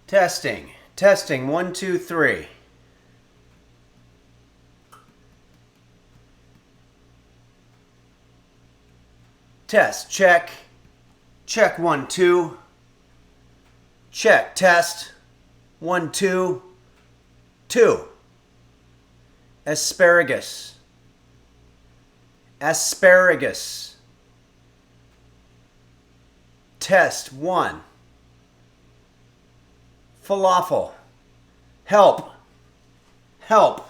Testing. Testing. 1, 2, 3. Test. Check. Check. 1, 2. Check. Test. 1, 2. 2. Asparagus. Asparagus. Test. 1. Falafel. Help. Help.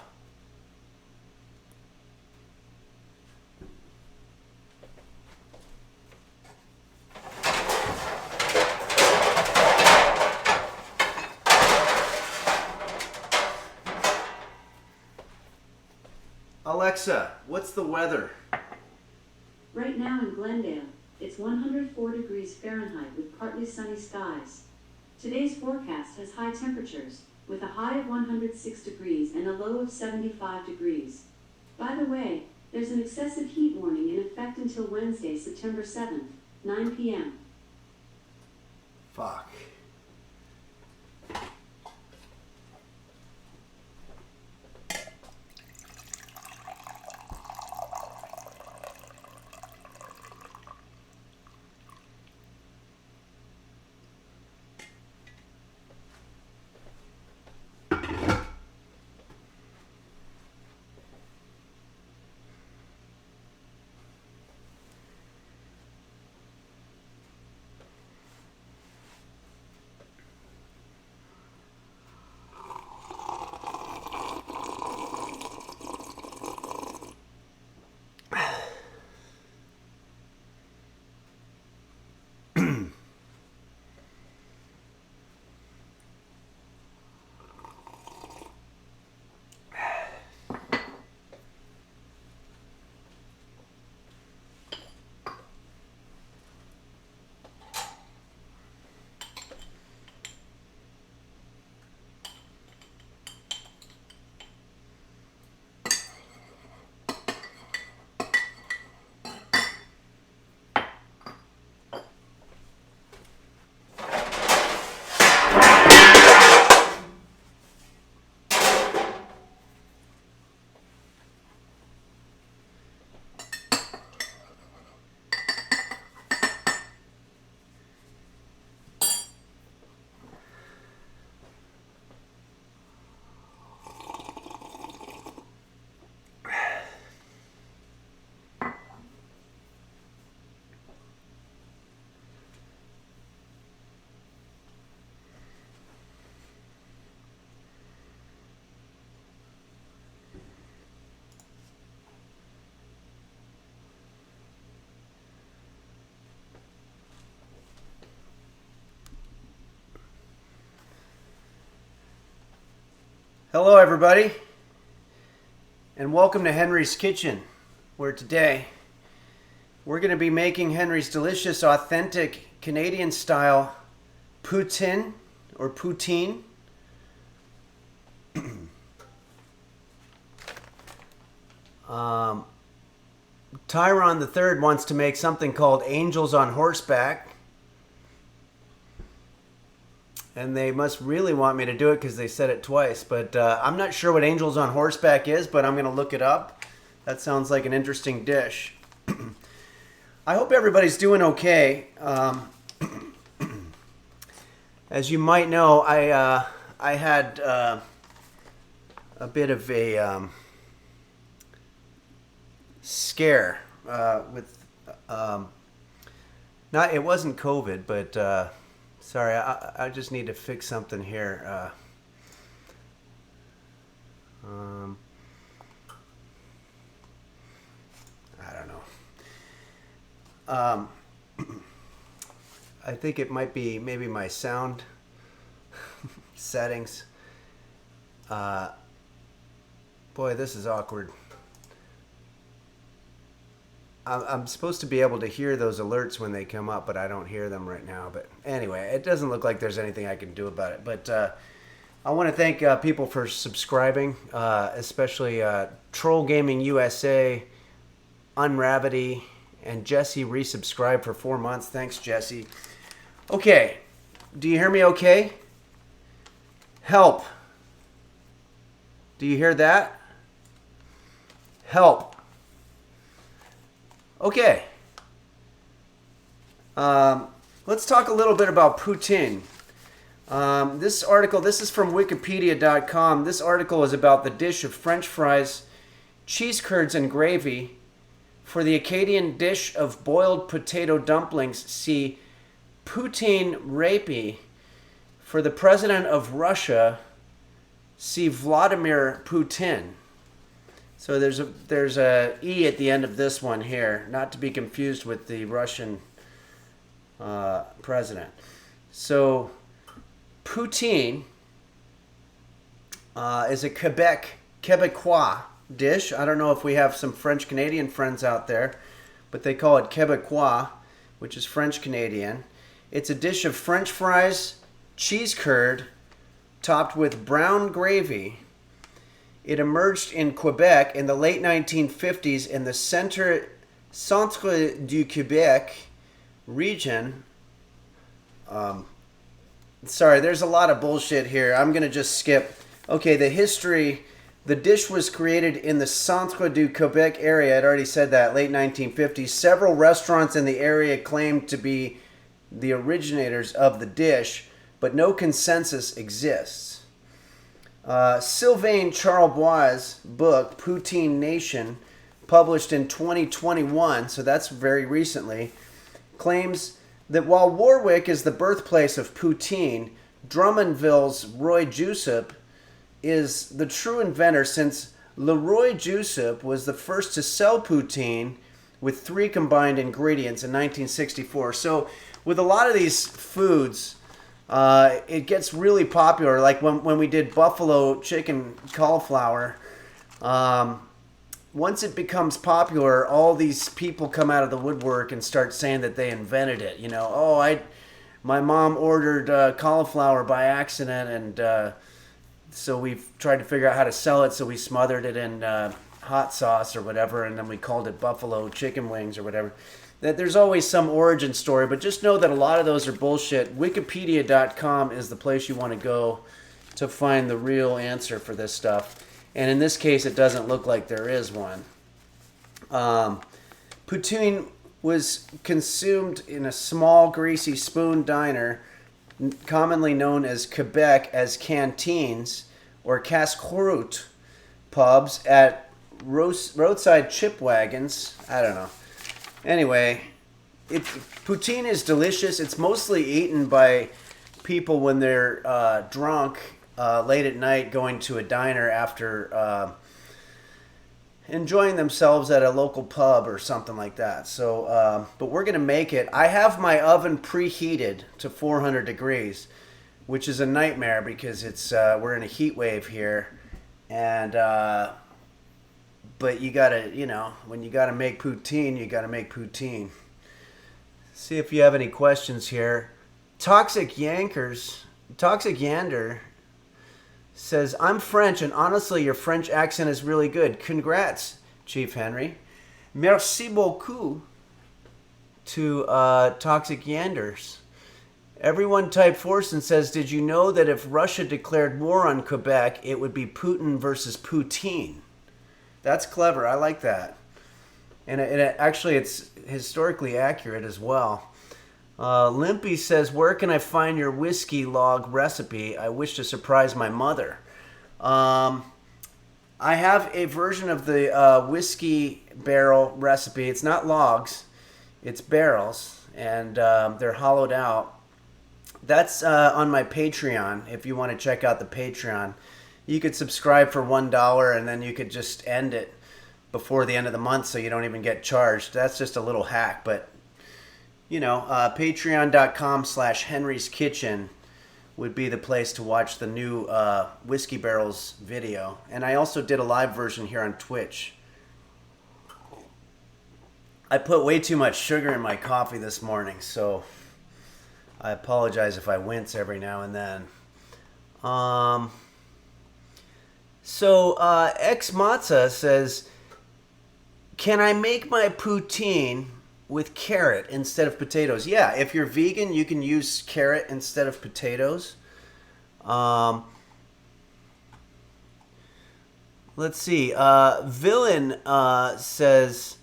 Alexa, what's the weather? Right now in Glendale, it's 104 degrees Fahrenheit with partly sunny skies. Today's forecast has high temperatures, with a high of 106 degrees and a low of 75 degrees. By the way, there's an excessive heat warning in effect until Wednesday, September 7th, 9 p.m. Fuck. Hello, everybody, and welcome to Henry's Kitchen, where today we're going to be making Henry's delicious, authentic Canadian-style Poutine or Poutine. Tyron III wants to make something called Angels on Horseback. And they must really want me to do it because they said it twice. But I'm not sure what Angels on Horseback is, but I'm going to look it up. That sounds like an interesting dish. I hope everybody's doing okay. As you might know, I had a bit of a scare with not. It wasn't COVID, but. Sorry, I just need to fix something here. I don't know. I think it might be maybe my sound settings. Boy, this is awkward. I'm supposed to be able to hear those alerts when they come up, but I don't hear them right now. But anyway, it doesn't look like there's anything I can do about it. But I want to thank people for subscribing, especially Troll Gaming USA, Unravity, and Jesse resubscribed for 4 months. Thanks, Jesse. Okay, do you hear me okay? Help. Do you hear that? Help. Okay. Let's talk a little bit about Poutine. This article, this is from Wikipedia.com. This article is about the dish of French fries, cheese curds, and gravy. For the Acadian dish of boiled potato dumplings, see Poutine Rapey. For the president of Russia, see Vladimir Putin. So there's a E at the end of this one here, not to be confused with the Russian president. So Poutine is a Quebecois dish. I don't know if we have some French Canadian friends out there, but they call it Quebecois, which is French Canadian. It's a dish of French fries, cheese curd, topped with brown gravy. It emerged in Quebec in the late 1950s in the Centre du Québec region. Sorry, there's a lot of bullshit here. I'm going to just skip. Okay, the history. The dish was created in the Centre du Québec area. I'd already said that, late 1950s. Several restaurants in the area claimed to be the originators of the dish, but no consensus exists. Sylvain Charlebois' book, Poutine Nation, published in 2021, so that's very recently, claims that while Warwick is the birthplace of poutine, Drummondville's Roy Jussop is the true inventor, since Leroy Jussop was the first to sell poutine with 3 combined ingredients in 1964. So with a lot of these foods, it gets really popular. Like when we did buffalo chicken cauliflower, once it becomes popular, all these people come out of the woodwork and start saying that they invented it. You know, my mom ordered cauliflower by accident, and so we've tried to figure out how to sell it. So we smothered it in hot sauce or whatever, and then we called it buffalo chicken wings or whatever. That there's always some origin story, but just know that a lot of those are bullshit. Wikipedia.com is the place you want to go to find the real answer for this stuff. And in this case, it doesn't look like there is one. Poutine was consumed in a small, greasy spoon diner, commonly known as Quebec as canteens or casse-croûte pubs, at roadside chip wagons. I don't know. Anyway, poutine is delicious. It's mostly eaten by people when they're drunk late at night, going to a diner after enjoying themselves at a local pub or something like that. So, but we're going to make it. I have my oven preheated to 400 degrees, which is a nightmare because it's we're in a heat wave here. And but you gotta, when you gotta make poutine, you gotta make poutine. See if you have any questions here. Toxic Yander says, I'm French, and honestly, your French accent is really good. Congrats, Chief Henry. Merci beaucoup to Toxic Yanders. Everyone type Forsen says, did you know that if Russia declared war on Quebec, it would be Putin versus Poutine? That's clever. I like that. And actually, it's historically accurate as well. Limpy says, where can I find your whiskey log recipe? I wish to surprise my mother. I have a version of the whiskey barrel recipe. It's not logs. It's barrels. And they're hollowed out. That's on my Patreon. If you want to check out the Patreon, you could subscribe for $1, and then you could just end it before the end of the month so you don't even get charged. That's just a little hack. But, patreon.com/Henry's Kitchen would be the place to watch the new Whiskey Barrels video. And I also did a live version here on Twitch. I put way too much sugar in my coffee this morning, so I apologize if I wince every now and then. So, X Matza says, can I make my poutine with carrot instead of potatoes? Yeah, if you're vegan, you can use carrot instead of potatoes. Let's see. Villain says,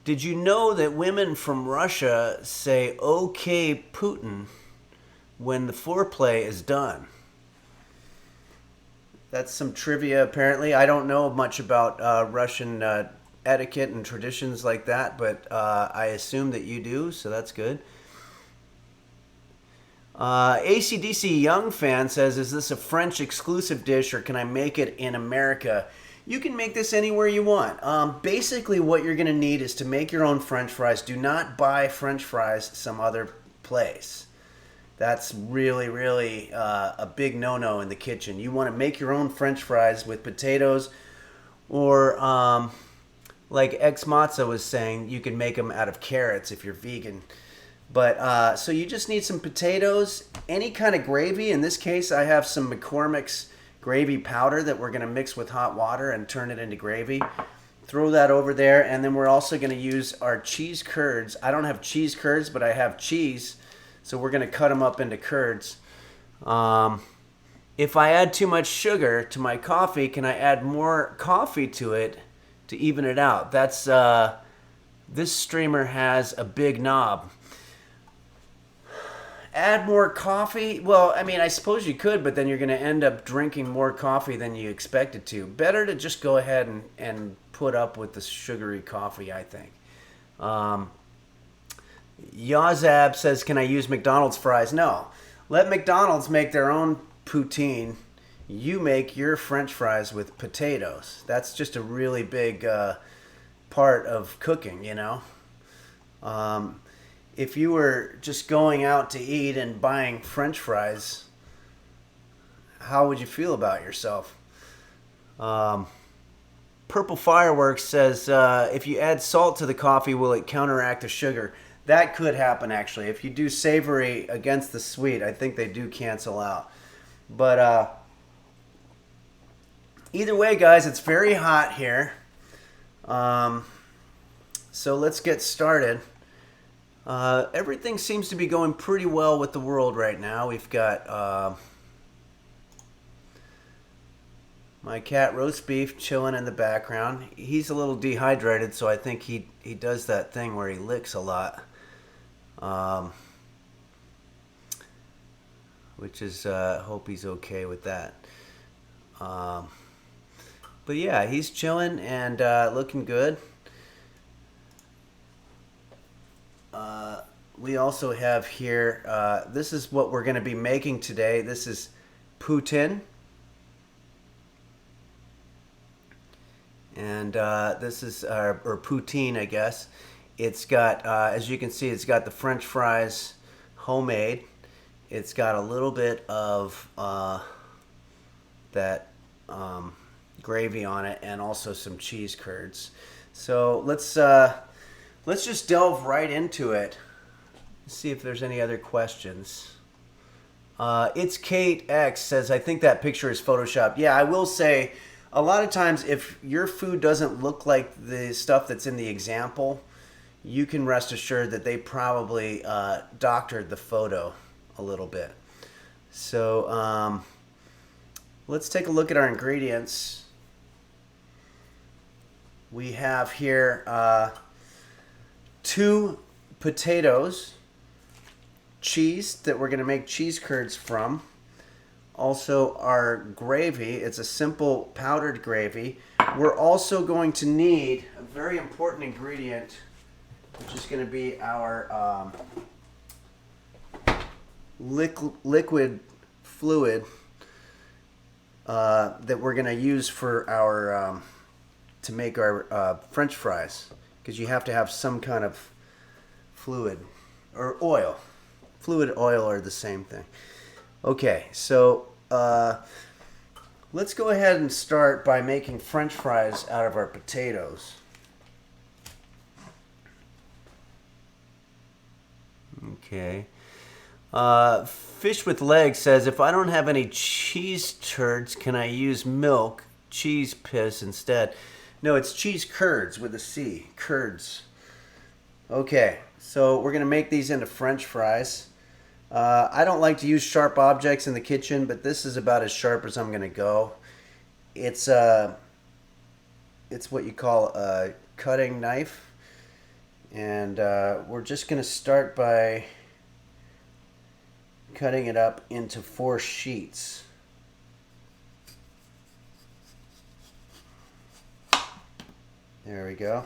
did you know that women from Russia say "Okay, Putin" when the foreplay is done? That's some trivia, apparently. I don't know much about Russian etiquette and traditions like that, but I assume that you do, so that's good. ACDC Young Fan says, is this a French exclusive dish or can I make it in America? You can make this anywhere you want. Basically, what you're going to need is to make your own French fries. Do not buy French fries some other place. That's really, really a big no-no in the kitchen. You want to make your own French fries with potatoes, or like Ex Matza was saying, you can make them out of carrots if you're vegan. But so you just need some potatoes, any kind of gravy. In this case, I have some McCormick's gravy powder that we're going to mix with hot water and turn it into gravy. Throw that over there, and then we're also going to use our cheese curds. I don't have cheese curds, but I have cheese, so we're going to cut them up into curds. If I add too much sugar to my coffee, can I add more coffee to it to even it out? That's this streamer has a big knob. Add more coffee? Well, I mean, I suppose you could, but then you're going to end up drinking more coffee than you expected to. Better to just go ahead and put up with the sugary coffee, I think. Yazab says, can I use McDonald's fries? No. Let McDonald's make their own poutine. You make your French fries with potatoes. That's just a really big part of cooking, you know? If you were just going out to eat and buying French fries, how would you feel about yourself? Purple Fireworks says, if you add salt to the coffee, will it counteract the sugar? That could happen, actually. If you do savory against the sweet, I think they do cancel out. But either way, guys, it's very hot here. So let's get started. Everything seems to be going pretty well with the world right now. We've got my cat Roast Beef chilling in the background. He's a little dehydrated, so I think he does that thing where he licks a lot. Which is, hope he's okay with that. But yeah, he's chilling and looking good. We also have here, this is what we're going to be making today. This is Poutine. And this is, or Poutine, I guess. It's got, as you can see, it's got the French fries homemade. It's got a little bit of that gravy on it and also some cheese curds. So let's just delve right into it. See if there's any other questions. It's Kate X says, I think that picture is Photoshopped. Yeah, I will say, a lot of times if your food doesn't look like the stuff that's in the example, you can rest assured that they probably doctored the photo a little bit. So let's take a look at our ingredients. We have here 2 potatoes, cheese that we're going to make cheese curds from. Also our gravy, it's a simple powdered gravy. We're also going to need a very important ingredient, which is going to be our liquid fluid that we're going to use for our to make our French fries, because you have to have some kind of fluid or oil. Fluid, oil are the same thing. Okay, so let's go ahead and start by making French fries out of our potatoes. Okay. Fish with Legs says, if I don't have any cheese turds, can I use milk, cheese piss instead? No, it's cheese curds with a C. Curds. Okay, so we're going to make these into French fries. I don't like to use sharp objects in the kitchen, but this is about as sharp as I'm going to go. It's it's what you call a cutting knife. And we're just going to start by cutting it up into 4 sheets. There we go.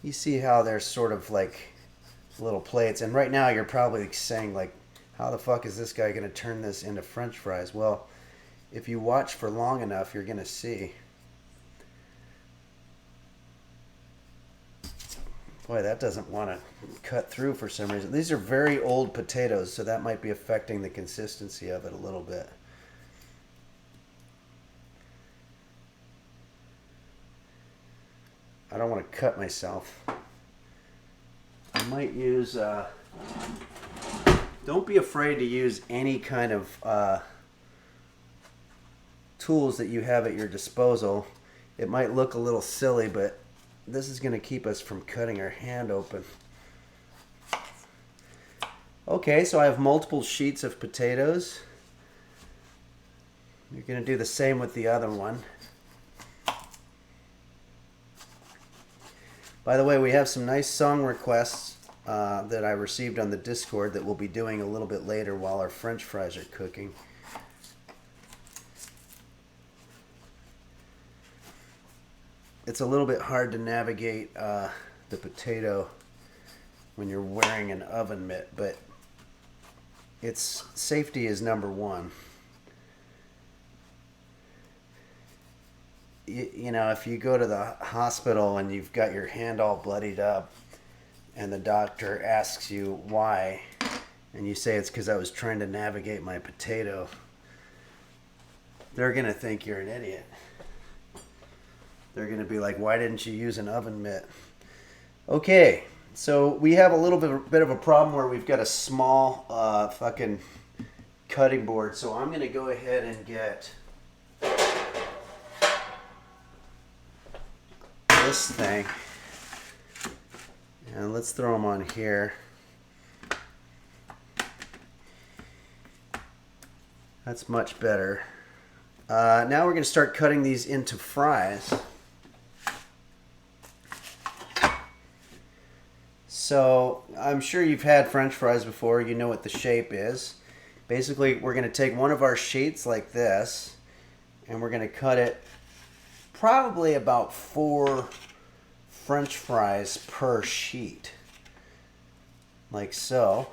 You see how they're sort of like little plates, and right now you're probably saying like, how the fuck is this guy going to turn this into French fries? Well, if you watch for long enough, you're going to see. Boy, that doesn't want to cut through for some reason. These are very old potatoes, so that might be affecting the consistency of it a little bit. I don't want to cut myself. I might use, don't be afraid to use any kind of tools that you have at your disposal. It might look a little silly, but this is going to keep us from cutting our hand open. Okay, so I have multiple sheets of potatoes. You're going to do the same with the other one. By the way, we have some nice song requests that I received on the Discord that we'll be doing a little bit later while our French fries are cooking. It's a little bit hard to navigate the potato when you're wearing an oven mitt, but it's safety is number one. You know, if you go to the hospital and you've got your hand all bloodied up and the doctor asks you why, and you say it's because I was trying to navigate my potato, they're going to think you're an idiot. They're going to be like, why didn't you use an oven mitt? Okay, so we have a little bit of a problem where we've got a small fucking cutting board. So I'm going to go ahead and get this thing. And let's throw them on here. That's much better. Now we're going to start cutting these into fries. So I'm sure you've had French fries before. You know what the shape is. Basically, we're going to take one of our sheets like this, and we're going to cut it probably about 4 French fries per sheet, like so.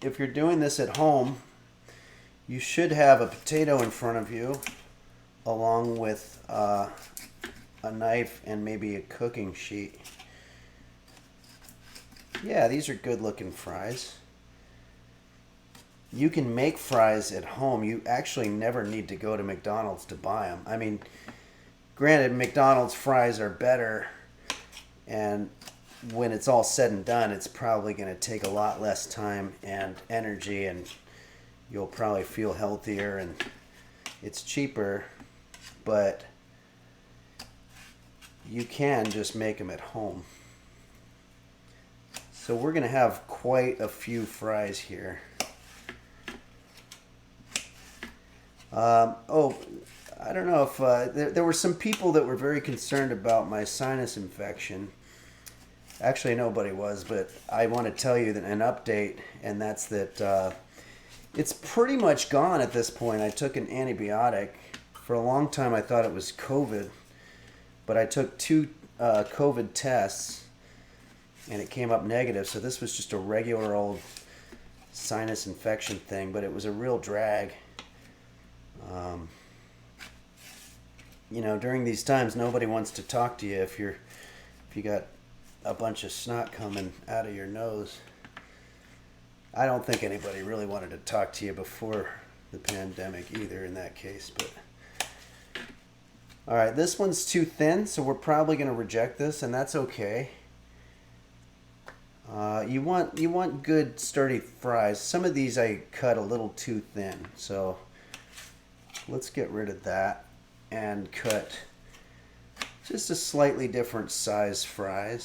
If you're doing this at home, you should have a potato in front of you along with a knife and maybe a cooking sheet. Yeah, these are good looking fries. You can make fries at home. You actually never need to go to McDonald's to buy them. I mean, granted, McDonald's fries are better, and when it's all said and done, it's probably going to take a lot less time and energy, and you'll probably feel healthier, and it's cheaper, but you can just make them at home. So we're going to have quite a few fries here. I don't know if there were some people that were very concerned about my sinus infection. Actually, nobody was, but I want to tell you that an update, and that's that it's pretty much gone at this point. I took an antibiotic. For a long time, I thought it was COVID, but I took 2 COVID tests, and it came up negative. So this was just a regular old sinus infection thing, but it was a real drag. You know, during these times, nobody wants to talk to you if you got a bunch of snot coming out of your nose. I don't think anybody really wanted to talk to you before the pandemic either in that case, but all right, this one's too thin, so we're probably going to reject this, and that's okay. You want good sturdy fries. Some of these I cut a little too thin, so let's get rid of that and cut just a slightly different size fries.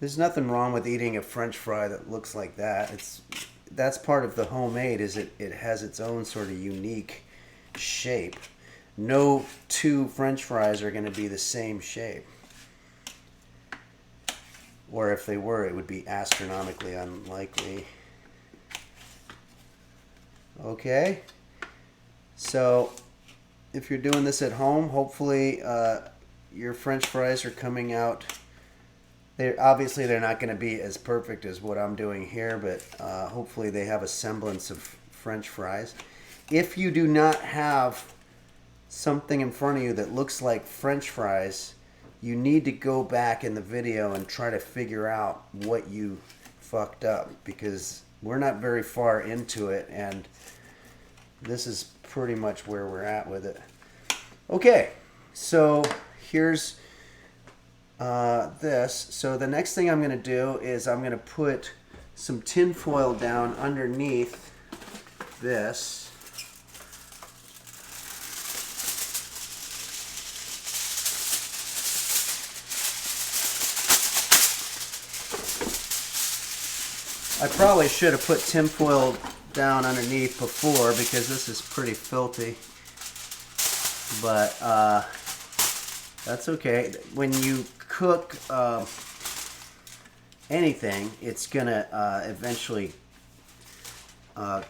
There's nothing wrong with eating a French fry that looks like that. that's part of the homemade, is it has its own sort of unique shape. No two French fries are going to be the same shape. Or if they were, it would be astronomically unlikely. Okay. So if you're doing this at home, hopefully your French fries are coming out. Obviously they're not going to be as perfect as what I'm doing here, but hopefully they have a semblance of French fries. If you do not have something in front of you that looks like French fries, you need to go back in the video and try to figure out what you fucked up, because we're not very far into it, and this is pretty much where we're at with it. Okay, so here's this. So the next thing I'm going to do is I'm going to put some tin foil down underneath this. I probably should have put tin foil down underneath before, because this is pretty filthy. But that's okay. When you cook anything, it's gonna eventually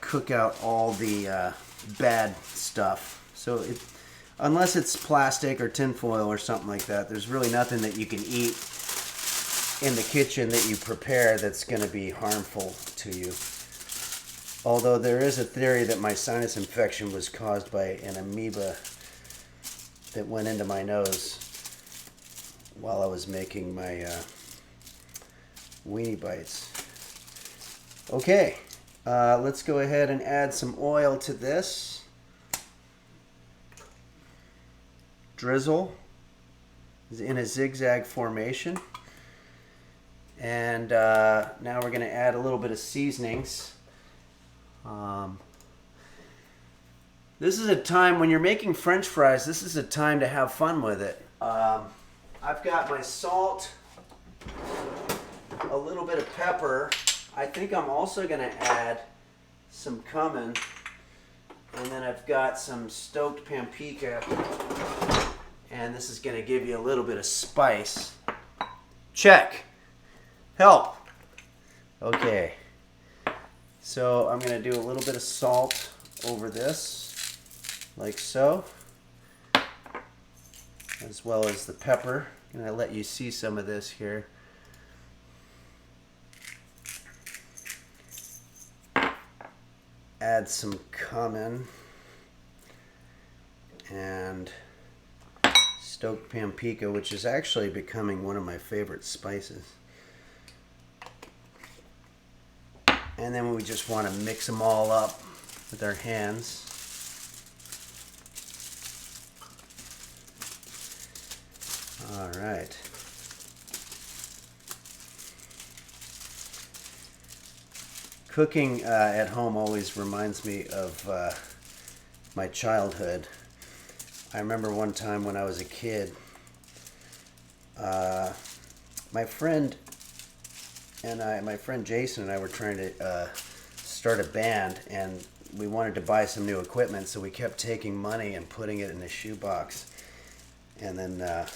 cook out all the bad stuff. So unless it's plastic or tin foil or something like that, there's really nothing that you can eat in the kitchen that you prepare that's going to be harmful to you. Although there is a theory that my sinus infection was caused by an amoeba that went into my nose while I was making my weenie bites. Okay, let's go ahead and add some oil to this. Drizzle is in a zigzag formation. And now we're going to add a little bit of seasonings. This is a time when you're making French fries, this is a time to have fun with it. I've got my salt, a little bit of pepper. I think I'm also going to add some cumin. And then I've got some stoked paprika. And this is going to give you a little bit of spice. Check. Help. Okay. So I'm going to do a little bit of salt over this, like so, as well as the pepper. I'm going to let you see some of this here. Add some cumin and stoked paprika, which is actually becoming one of my favorite spices. And then we just want to mix them all up with our hands. All right. Cooking at home always reminds me of my childhood. I remember one time when I was a kid, my friend Jason and I were trying to start a band, and we wanted to buy some new equipment, so we kept taking money and putting it in a shoebox. And then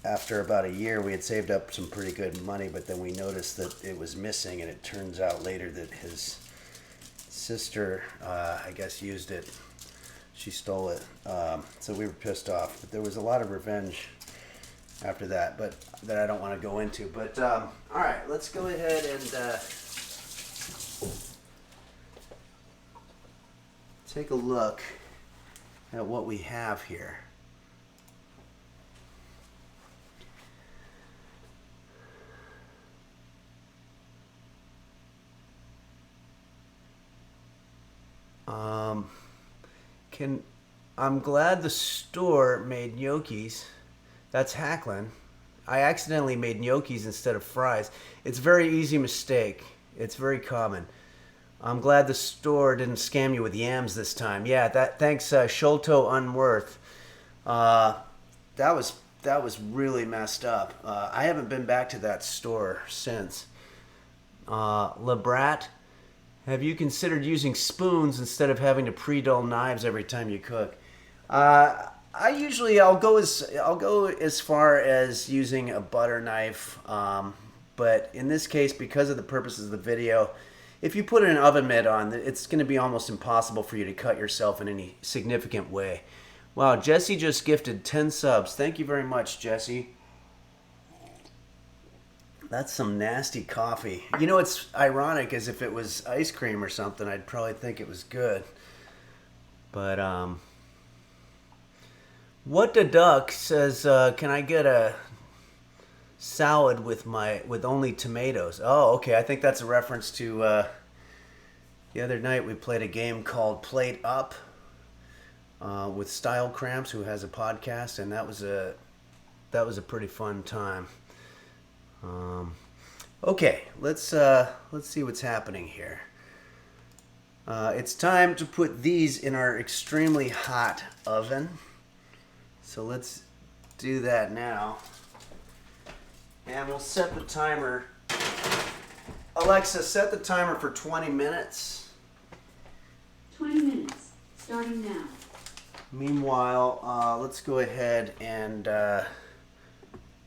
after about a year, we had saved up some pretty good money, but then we noticed that it was missing, and it turns out later that his sister, I guess, used it. She stole it. So we were pissed off. But there was a lot of revenge after that, but that I don't want to go into. But all right, let's go ahead and take a look at what we have here. I'm glad the store made gnocchis. That's hackling. I accidentally made gnocchis instead of fries. It's a very easy mistake. It's very common. I'm glad the store didn't scam you with yams this time. Yeah, thanks, Sholto Unworth. That was really messed up. I haven't been back to that store since. Labrat, have you considered using spoons instead of having to pre-dull knives every time you cook? I'll go as far as using a butter knife, but in this case, because of the purposes of the video, if you put an oven mitt on, it's going to be almost impossible for you to cut yourself in any significant way. Wow, Jesse just gifted 10 subs. Thank you very much, Jesse. That's some nasty coffee. You know, it's ironic, as if it was ice cream or something, I'd probably think it was good. But, What the Duck says, can I get a salad with only tomatoes? Oh, okay. I think that's a reference to the other night we played a game called Plate Up with Style Cramps, who has a podcast, and that was a pretty fun time. Okay, let's see what's happening here. It's time to put these in our extremely hot oven. So let's do that now. And we'll set the timer. Alexa, set the timer for 20 minutes. 20 minutes, starting now. Meanwhile, let's go ahead and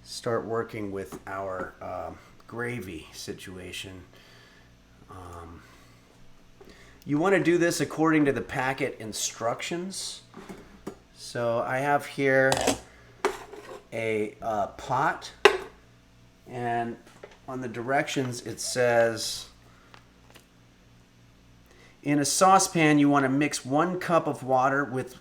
start working with our gravy situation. You want to do this according to the packet instructions. So I have here a pot, and on the directions it says, in a saucepan you want to mix 1 cup of water with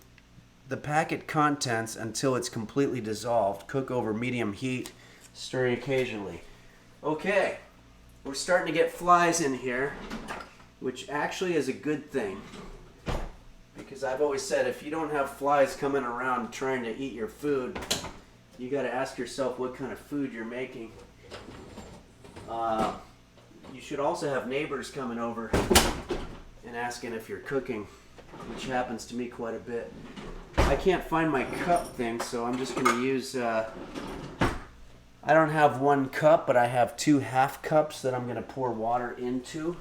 the packet contents until it's completely dissolved. Cook over medium heat, stirring occasionally. Okay, we're starting to get flies in here, which actually is a good thing. Because I've always said, if you don't have flies coming around trying to eat your food, you got to ask yourself what kind of food you're making. You should also have neighbors coming over and asking if you're cooking, which happens to me quite a bit. I can't find my cup thing, so I'm just going to use... I don't have 1 cup, but I have 2 half cups that I'm going to pour water into.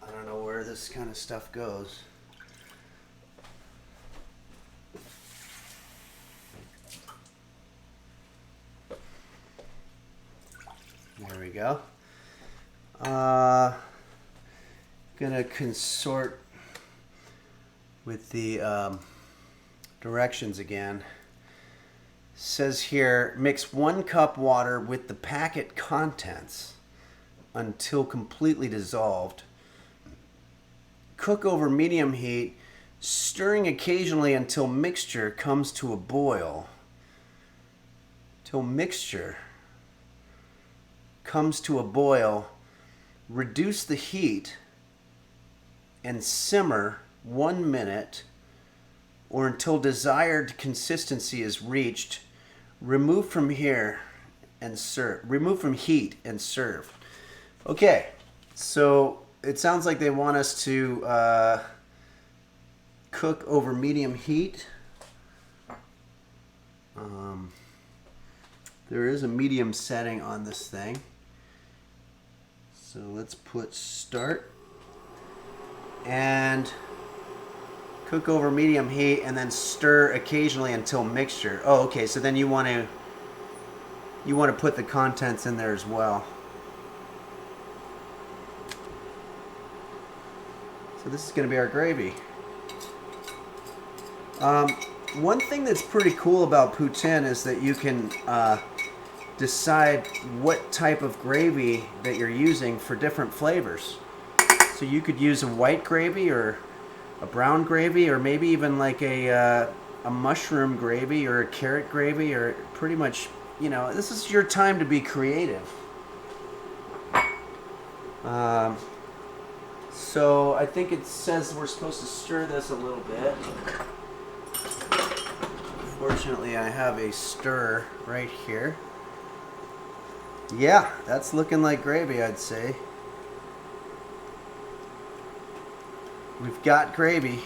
I don't know where this kind of stuff goes. There we go. Gonna consort with the directions again. Says here, mix 1 cup water with the packet contents until completely dissolved. Cook over medium heat, stirring occasionally until mixture comes to a boil. Till mixture comes to a boil, reduce the heat and simmer 1 minute or until desired consistency is reached. Remove from here and serve. Remove from heat and serve. Okay, so it sounds like they want us to cook over medium heat. There is a medium setting on this thing. So let's put start. And cook over medium heat and then stir occasionally until mixture. Oh, okay, so then you want to put the contents in there as well. So this is going to be our gravy. One thing that's pretty cool about Poutine is that you can decide what type of gravy that you're using for different flavors. So you could use a white gravy or a brown gravy, or maybe even like a mushroom gravy or a carrot gravy, or pretty much, you know, this is your time to be creative. So I think it says we're supposed to stir this a little bit. Fortunately, I have a stir right here. Yeah, that's looking like gravy, I'd say. We've got gravy.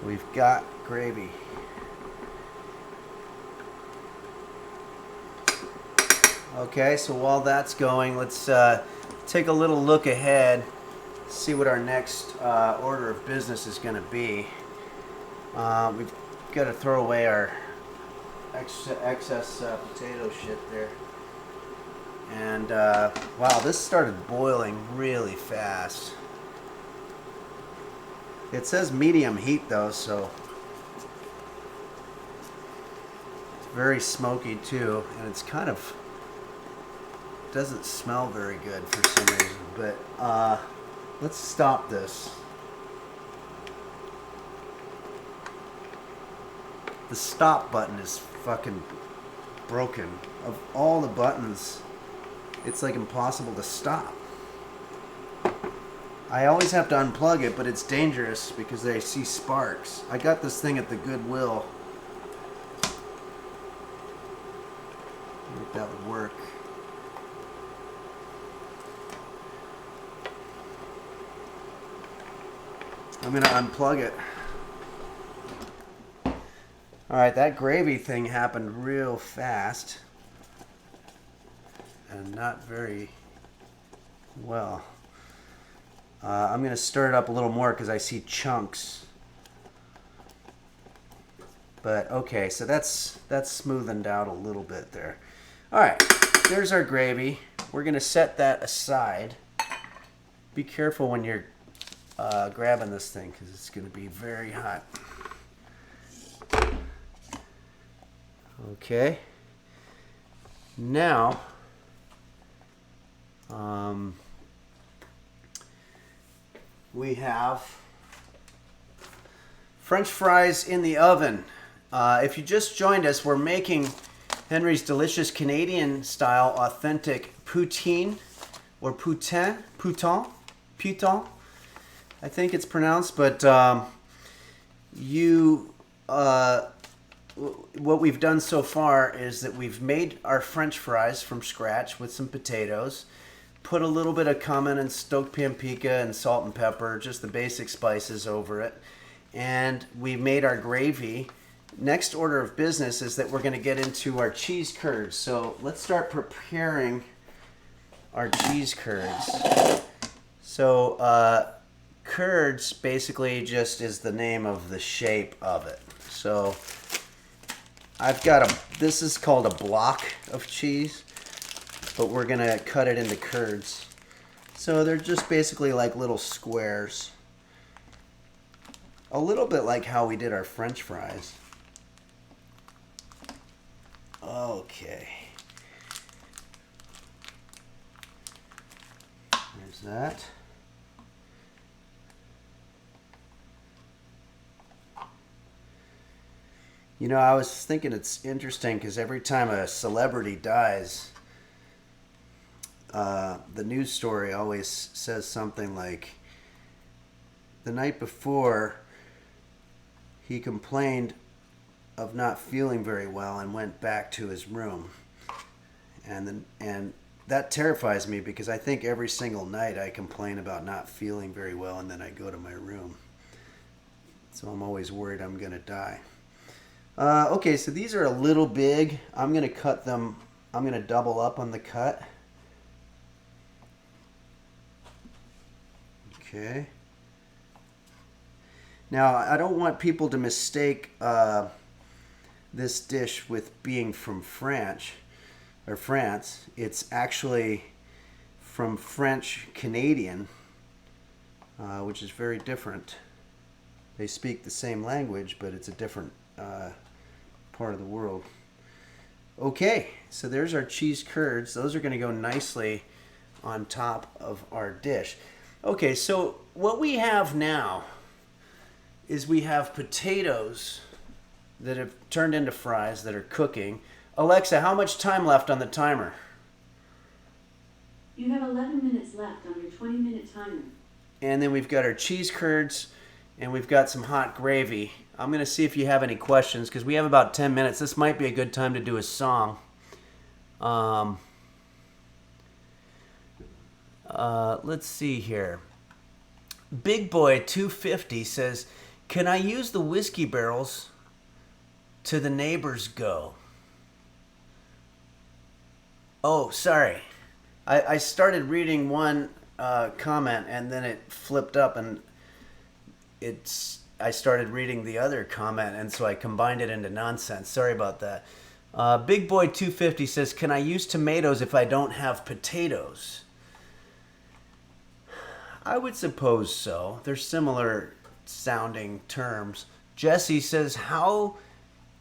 We've got gravy. Okay, so while that's going, let's take a little look ahead, see what our next order of business is going to be. We've got to throw away our excess potato shit there. And wow, this started boiling really fast. It says medium heat though, so it's very smoky too, and it's kind of doesn't smell very good for some reason. But let's stop this. The stop button is fucking broken. Of all the buttons, it's like impossible to stop. I always have to unplug it, but it's dangerous because I see sparks. I got this thing at the Goodwill. I think that would work. I'm gonna unplug it. Alright, that gravy thing happened real fast. And not very well. I'm going to stir it up a little more because I see chunks. But okay, so that's smoothened out a little bit there. Alright, there's our gravy. We're going to set that aside. Be careful when you're grabbing this thing because it's going to be very hot. Okay. Now, we have French fries in the oven. If you just joined us, we're making Henry's delicious Canadian style authentic poutine or Poutine, I think it's pronounced, but what we've done so far is that we've made our French fries from scratch with some potatoes, put a little bit of cumin and stoked paprika and salt and pepper, just the basic spices over it, and we made our gravy. Next order of business is that we're going to get into our cheese curds. So let's start preparing our cheese curds. So curds basically just is the name of the shape of it. So I've got this is called a block of cheese, but we're gonna cut it into curds. So they're just basically like little squares. A little bit like how we did our French fries. Okay. There's that. You know, I was thinking it's interesting because every time a celebrity dies, the news story always says something like, the night before, he complained of not feeling very well and went back to his room. And that terrifies me because I think every single night I complain about not feeling very well and then I go to my room. So I'm always worried I'm going to die. Okay, so these are a little big. I'm going to cut them. I'm going to double up on the cut. Okay. Now, I don't want people to mistake this dish with being from France. It's actually from French Canadian, which is very different. They speak the same language, but it's a different part of the world. Okay, so there's our cheese curds. Those are going to go nicely on top of our dish. Okay, so what we have now is we have potatoes that have turned into fries that are cooking. Alexa, how much time left on the timer? You have 11 minutes left on your 20-minute timer. And then we've got our cheese curds, and we've got some hot gravy. I'm going to see if you have any questions, because we have about 10 minutes. This might be a good time to do a song. Let's see here. Big Boy 250 says, can I use the whiskey barrels to the neighbors go? Oh, sorry. I started reading one comment and then it flipped up and I started reading the other comment and so I combined it into nonsense. Sorry about that. Big Boy 250 says, "Can I use tomatoes if I don't have potatoes?" I would suppose so. They're similar sounding terms. Jesse says, "How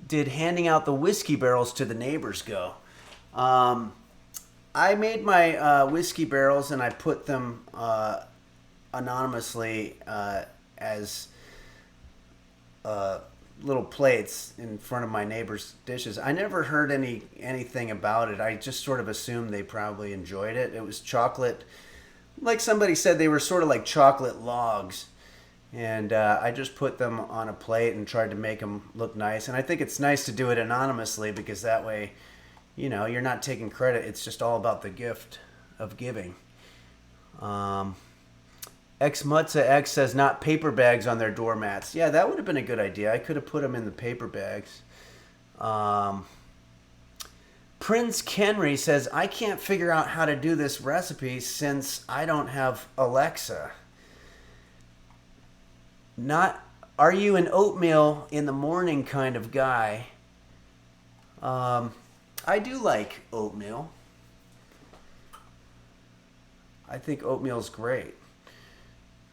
did handing out the whiskey barrels to the neighbors go?" I made my whiskey barrels and I put them anonymously as little plates in front of my neighbors' dishes. I never heard anything about it. I just sort of assumed they probably enjoyed it. It was chocolate. Like somebody said, they were sort of like chocolate logs. And I just put them on a plate and tried to make them look nice. And I think it's nice to do it anonymously because that way, you know, you're not taking credit. It's just all about the gift of giving. Xmutza X says not paper bags on their doormats. Yeah, that would have been a good idea. I could have put them in the paper bags. Prince Kenry says, "I can't figure out how to do this recipe since I don't have Alexa." Are you an oatmeal in the morning kind of guy? I do like oatmeal. I think oatmeal's great.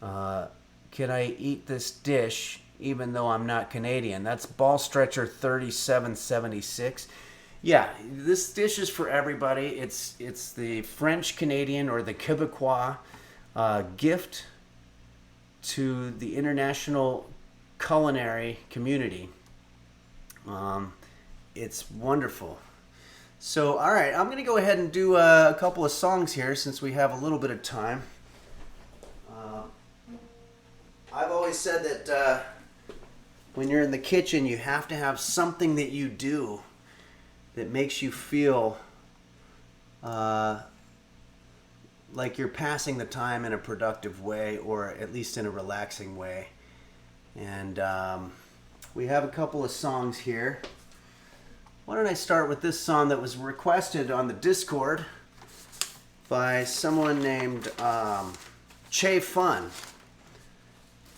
Can I eat this dish even though I'm not Canadian? That's Ball Stretcher 3776. Yeah, this dish is for everybody. It's the French Canadian or the Quebecois gift to the international culinary community. It's wonderful. So, all right, I'm going to go ahead and do a couple of songs here since we have a little bit of time. I've always said that when you're in the kitchen, you have to have something that you do that makes you feel like you're passing the time in a productive way or at least in a relaxing way. And we have a couple of songs here. Why don't I start with this song that was requested on the Discord by someone named Che Fun.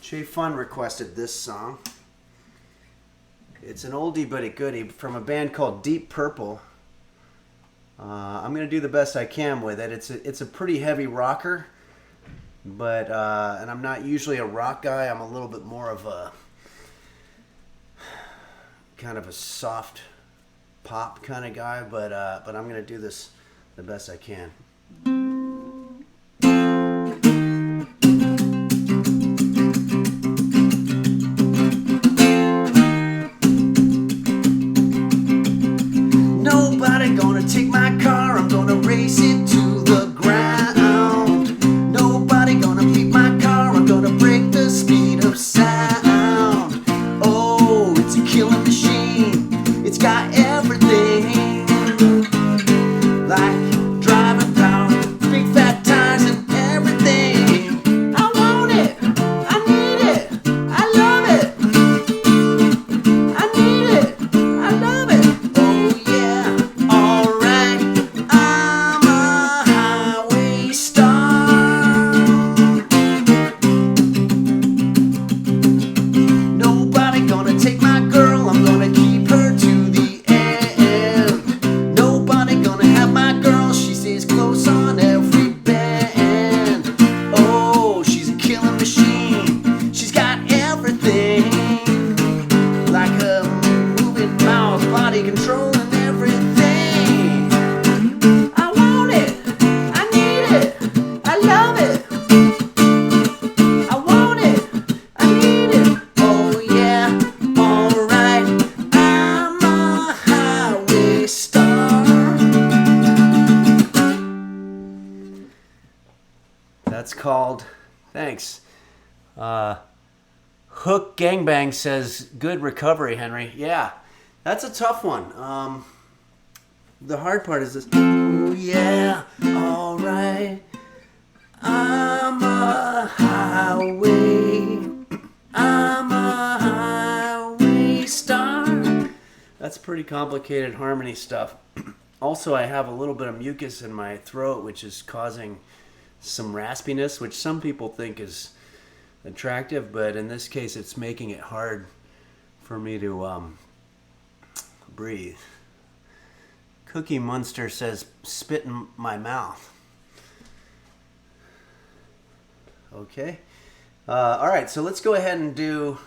Che Fun requested this song. It's an oldie but a goodie from a band called Deep Purple. I'm going to do the best I can with it. It's a pretty heavy rocker, but and I'm not usually a rock guy. I'm a little bit more of a kind of a soft pop kind of guy, but I'm going to do this the best I can. Nobody gonna take my car, I'm gonna race it to the ground. Nobody gonna beat my car, I'm gonna break the speed of sound. Oh, it's a killing machine, it's got everything. Like driving power, big fat tires and everything. I want it, I need it, I love it. I need it, I love it. Oh yeah, alright, I'm a highway star. Nobody gonna take my girl, I'm gonna keep her to the end. Nobody gonna have my girl, she stays close on every bend. Oh, she's a killing machine, she's got everything. Like a moving mouse, body control and everything. I want it, I need it, I love it. I want it, I need it. Oh yeah, alright, I'm a highway star. That's called, thanks. Hook Gangbang says, good recovery, Henry. Yeah, that's a tough one. The hard part is this. Oh yeah, alright. I'm a highway star. That's pretty complicated harmony stuff. Also, I have a little bit of mucus in my throat, which is causing some raspiness, which some people think is attractive, but in this case, it's making it hard for me to breathe. Cookie Munster says, spit in my mouth. Okay. All right, so let's go ahead and do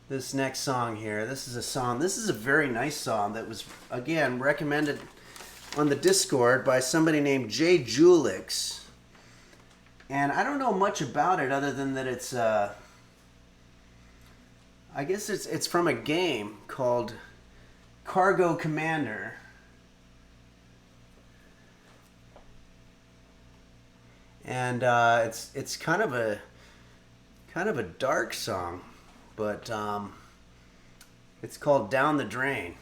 this next song here. This is a very nice song that was, again, recommended on the Discord by somebody named Jay Julix. And I don't know much about it other than that it's, I guess it's from a game called Cargo Commander. And it's kind of a dark song, but it's called Down the Drain.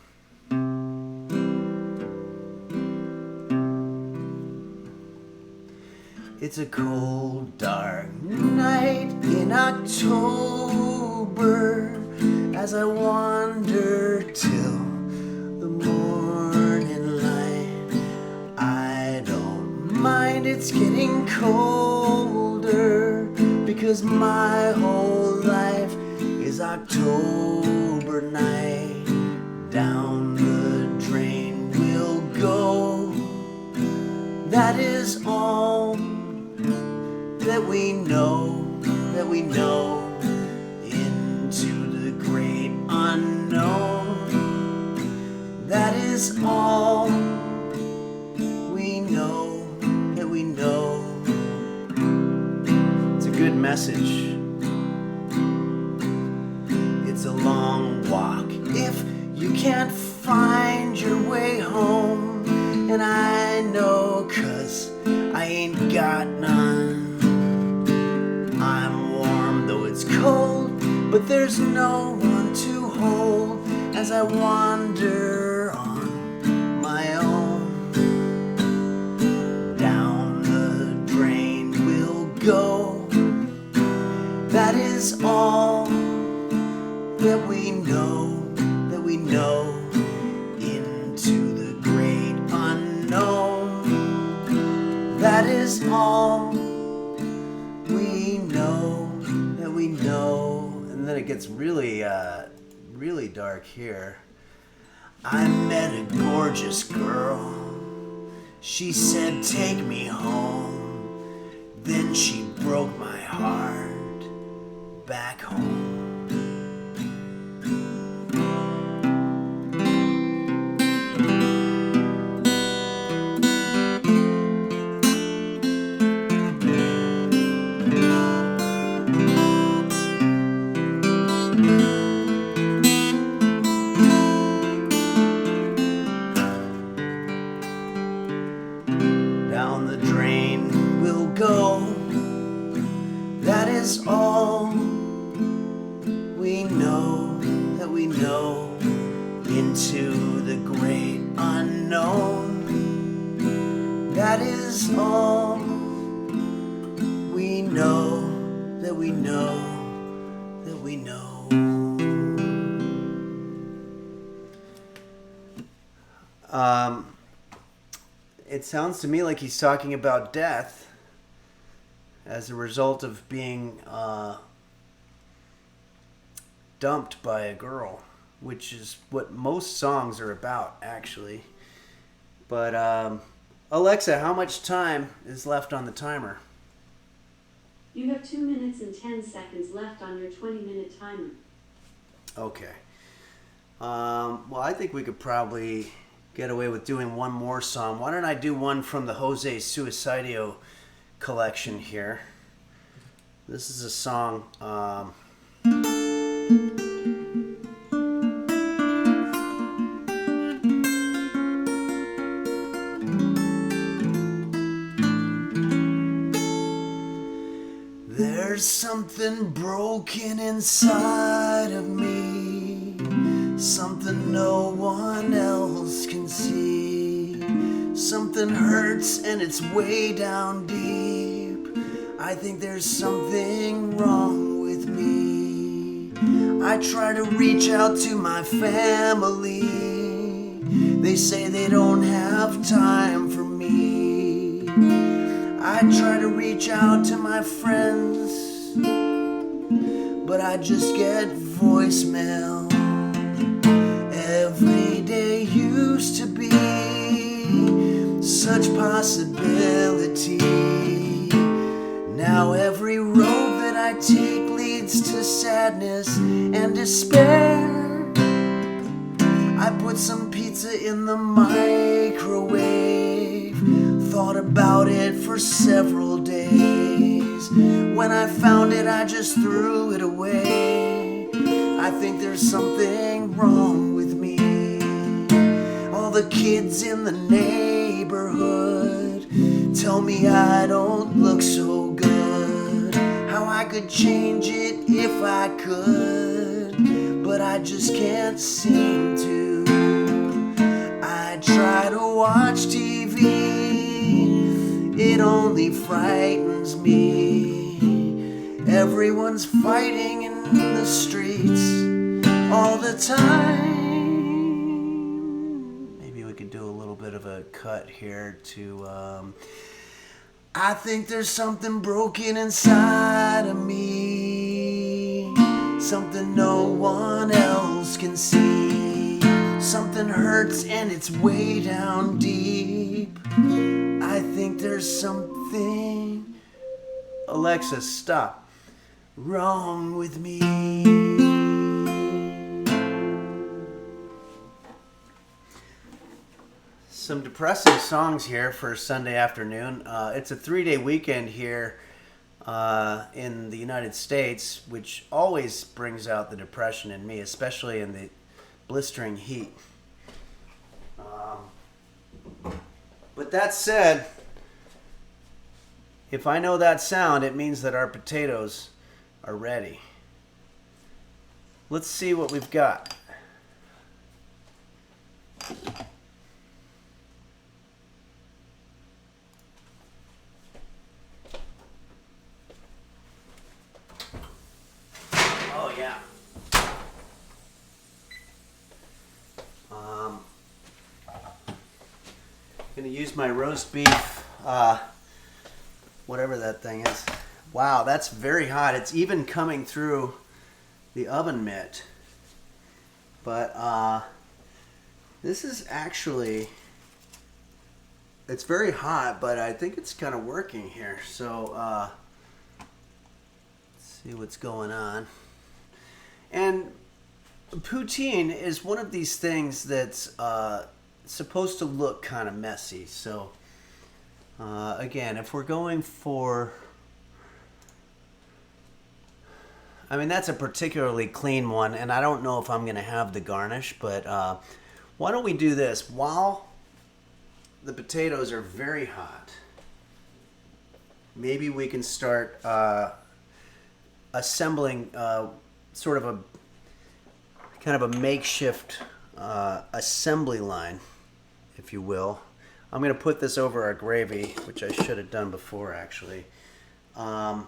It's a cold, dark night in October as I wander till the morning light. I don't mind it's getting colder because my whole life is October night. Down the drain we'll go. That is all that we know, into the great unknown. That is all we know, that we know. It's a good message. It's a long walk if you can't find your way home. And I know 'cause I ain't got none. I'm warm though it's cold, but there's no one to hold as I wander on my own. Down the drain we'll go. That is all that we know, into the great unknown. That is all we know, and then it gets really dark here. I met a gorgeous girl. She said, take me home. Then she broke my heart back home. Down the drain we'll go. That is all we know, into the great unknown. That is all we know, that we know. It sounds to me like he's talking about death as a result of being dumped by a girl, which is what most songs are about, actually. But Alexa, how much time is left on the timer? You have 2 minutes and 10 seconds left on your 20-minute timer. Okay. Well, I think we could probably get away with doing one more song. Why don't I do one from the Jose Suicidio collection here? This is a song. There's something broken inside of me, something no one else can see. Something hurts and it's way down deep. I think there's something wrong with me. I try to reach out to my family, They say they don't have time for me. I try to reach out to my friends, but I just get voicemail. Every day used to be such possibility. Now every road that I take leads to sadness and despair. I put some pizza in the microwave, thought about it for several days. When I found it, I just threw it away. I think there's something wrong with me. All the kids in the neighborhood tell me I don't look so good. How I could change it if I could, but I just can't seem to. I try to watch TV, it only frightens me. Everyone's fighting in the streets all the time. Maybe we could do a little bit of a cut here to I think there's something broken inside of me, something no one else can see. Something hurts and it's way down deep. I think there's something, Alexa, stop, wrong with me. Some depressing songs here for Sunday afternoon. It's a 3-day weekend here in the United States, which always brings out the depression in me, especially in the blistering heat. But that said, if I know that sound, it means that our potatoes are ready. Let's see what we've got. Oh yeah. Gonna use my roast beef, whatever that thing is. Wow, that's very hot. It's even coming through the oven mitt. But this is actually, it's very hot, but I think it's kind of working here. So let's see what's going on. And poutine is one of these things that's supposed to look kind of messy. So again, if we're going for, I mean, that's a particularly clean one, and I don't know if I'm going to have the garnish, but why don't we do this while the potatoes are very hot? Maybe we can start assembling sort of a kind of a makeshift assembly line, if you will. I'm going to put this over our gravy, which I should have done before, actually. We're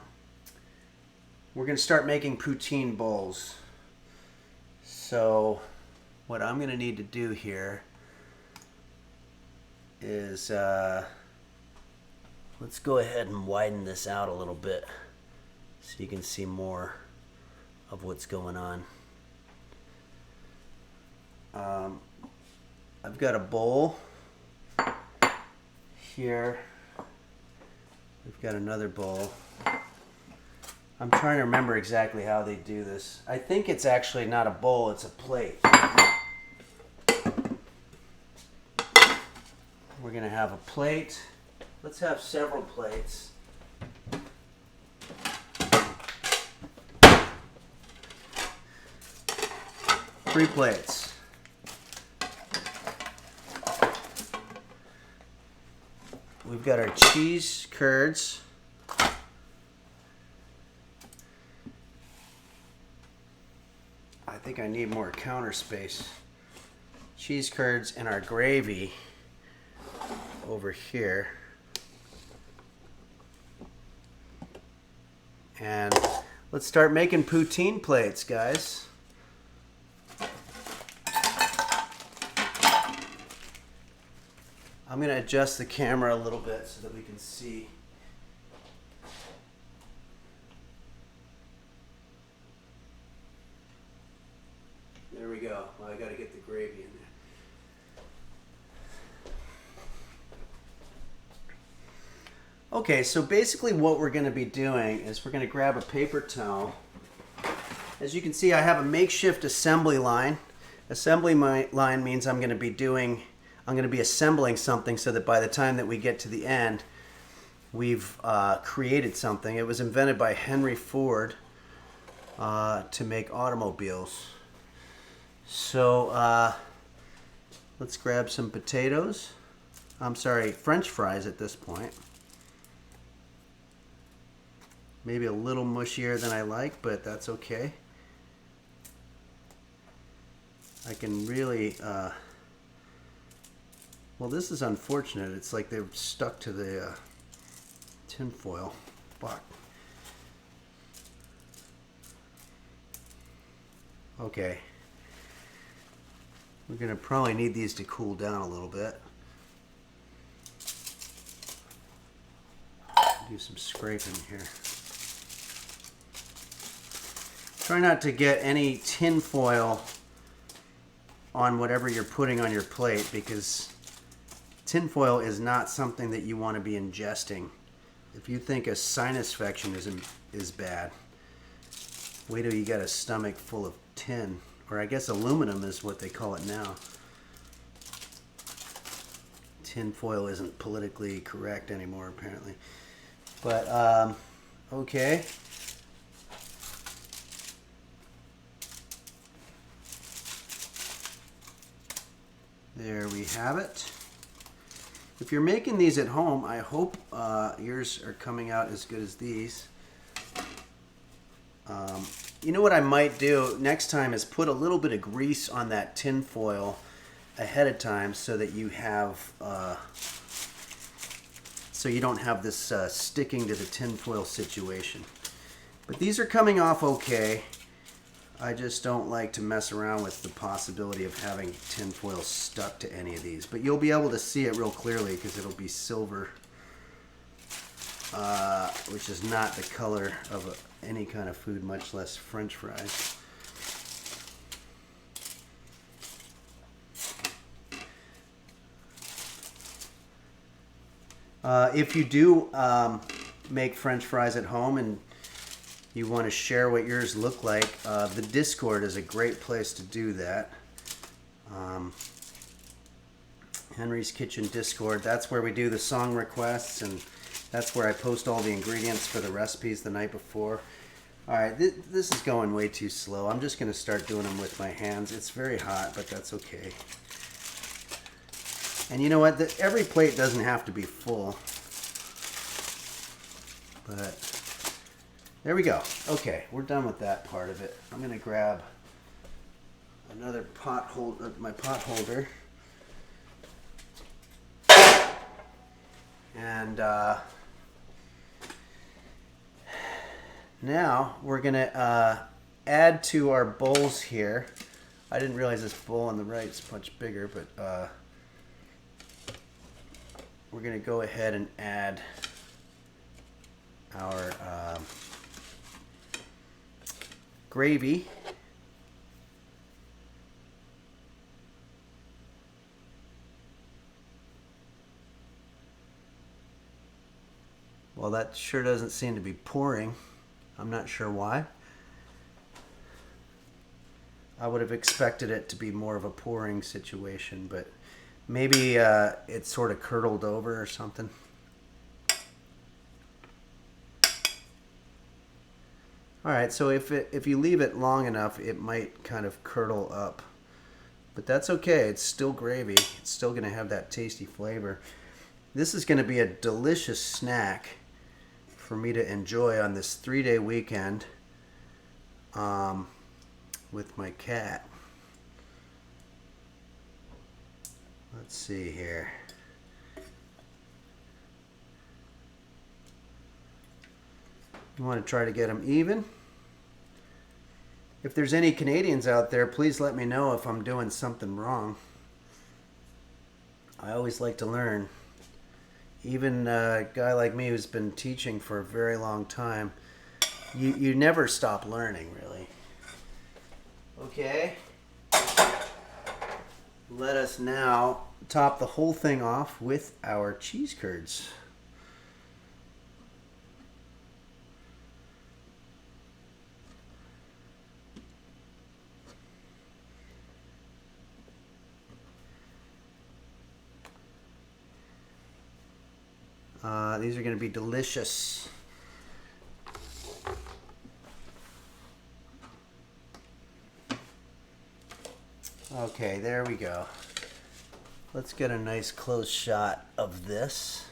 going to start making poutine bowls. So what I'm going to need to do here is let's go ahead and widen this out a little bit so you can see more of what's going on. I've got a bowl here. We've got another bowl. I'm trying to remember exactly how they do this. I think it's actually not a bowl, it's a plate. We're going to have a plate. Let's have several plates. 3 plates. We've got our cheese curds. I think I need more counter space. Cheese curds and our gravy over here. And let's start making poutine plates, guys. I'm going to adjust the camera a little bit so that we can see. There we go. Well, I got to get the gravy in there. Okay, so basically what we're going to be doing is we're going to grab a paper towel. As you can see, I have a makeshift assembly line. Assembly line means I'm going to be assembling something so that by the time that we get to the end, we've created something. It was invented by Henry Ford to make automobiles. So let's grab some potatoes. I'm sorry, French fries at this point. Maybe a little mushier than I like, but that's okay. I can really, well, this is unfortunate. It's like they're stuck to the tin foil. Fuck. Okay. We're going to probably need these to cool down a little bit. Do some scraping here. Try not to get any tin foil on whatever you're putting on your plate, because tin foil is not something that you want to be ingesting. If you think a sinus infection is bad, wait till you got a stomach full of tin, or I guess aluminum is what they call it now. Tin foil isn't politically correct anymore, apparently. But okay. There we have it. If you're making these at home, I hope yours are coming out as good as these. You know what I might do next time is put a little bit of grease on that tin foil ahead of time so that you have, so you don't have this sticking to the tin foil situation. But these are coming off okay. I just don't like to mess around with the possibility of having tin foil stuck to any of these. But you'll be able to see it real clearly because it'll be silver, which is not the color of any kind of food, much less French fries. If you do make French fries at home and you want to share what yours look like, the Discord is a great place to do that. Henry's Kitchen Discord, that's where we do the song requests, and that's where I post all the ingredients for the recipes the night before. Alright, this is going way too slow. I'm just going to start doing them with my hands. It's very hot, but that's okay. And you know what? Every plate doesn't have to be full. But there we go. Okay, we're done with that part of it. I'm going to grab another pot holder, my pot holder. And now we're going to add to our bowls here. I didn't realize this bowl on the right is much bigger, but we're going to go ahead and add our gravy. Well, that sure doesn't seem to be pouring. I'm not sure why. I would have expected it to be more of a pouring situation, but maybe it sort of curdled over or something. Alright, so if you leave it long enough, it might kind of curdle up. But that's okay, it's still gravy. It's still going to have that tasty flavor. This is going to be a delicious snack for me to enjoy on this 3-day weekend with my cat. Let's see here. You want to try to get them even. If there's any Canadians out there, please let me know if I'm doing something wrong. I always like to learn. Even a guy like me who's been teaching for a very long time, you never stop learning, really. Okay. Let us now top the whole thing off with our cheese curds. These are going to be delicious. Okay, there we go. Let's get a nice close shot of this.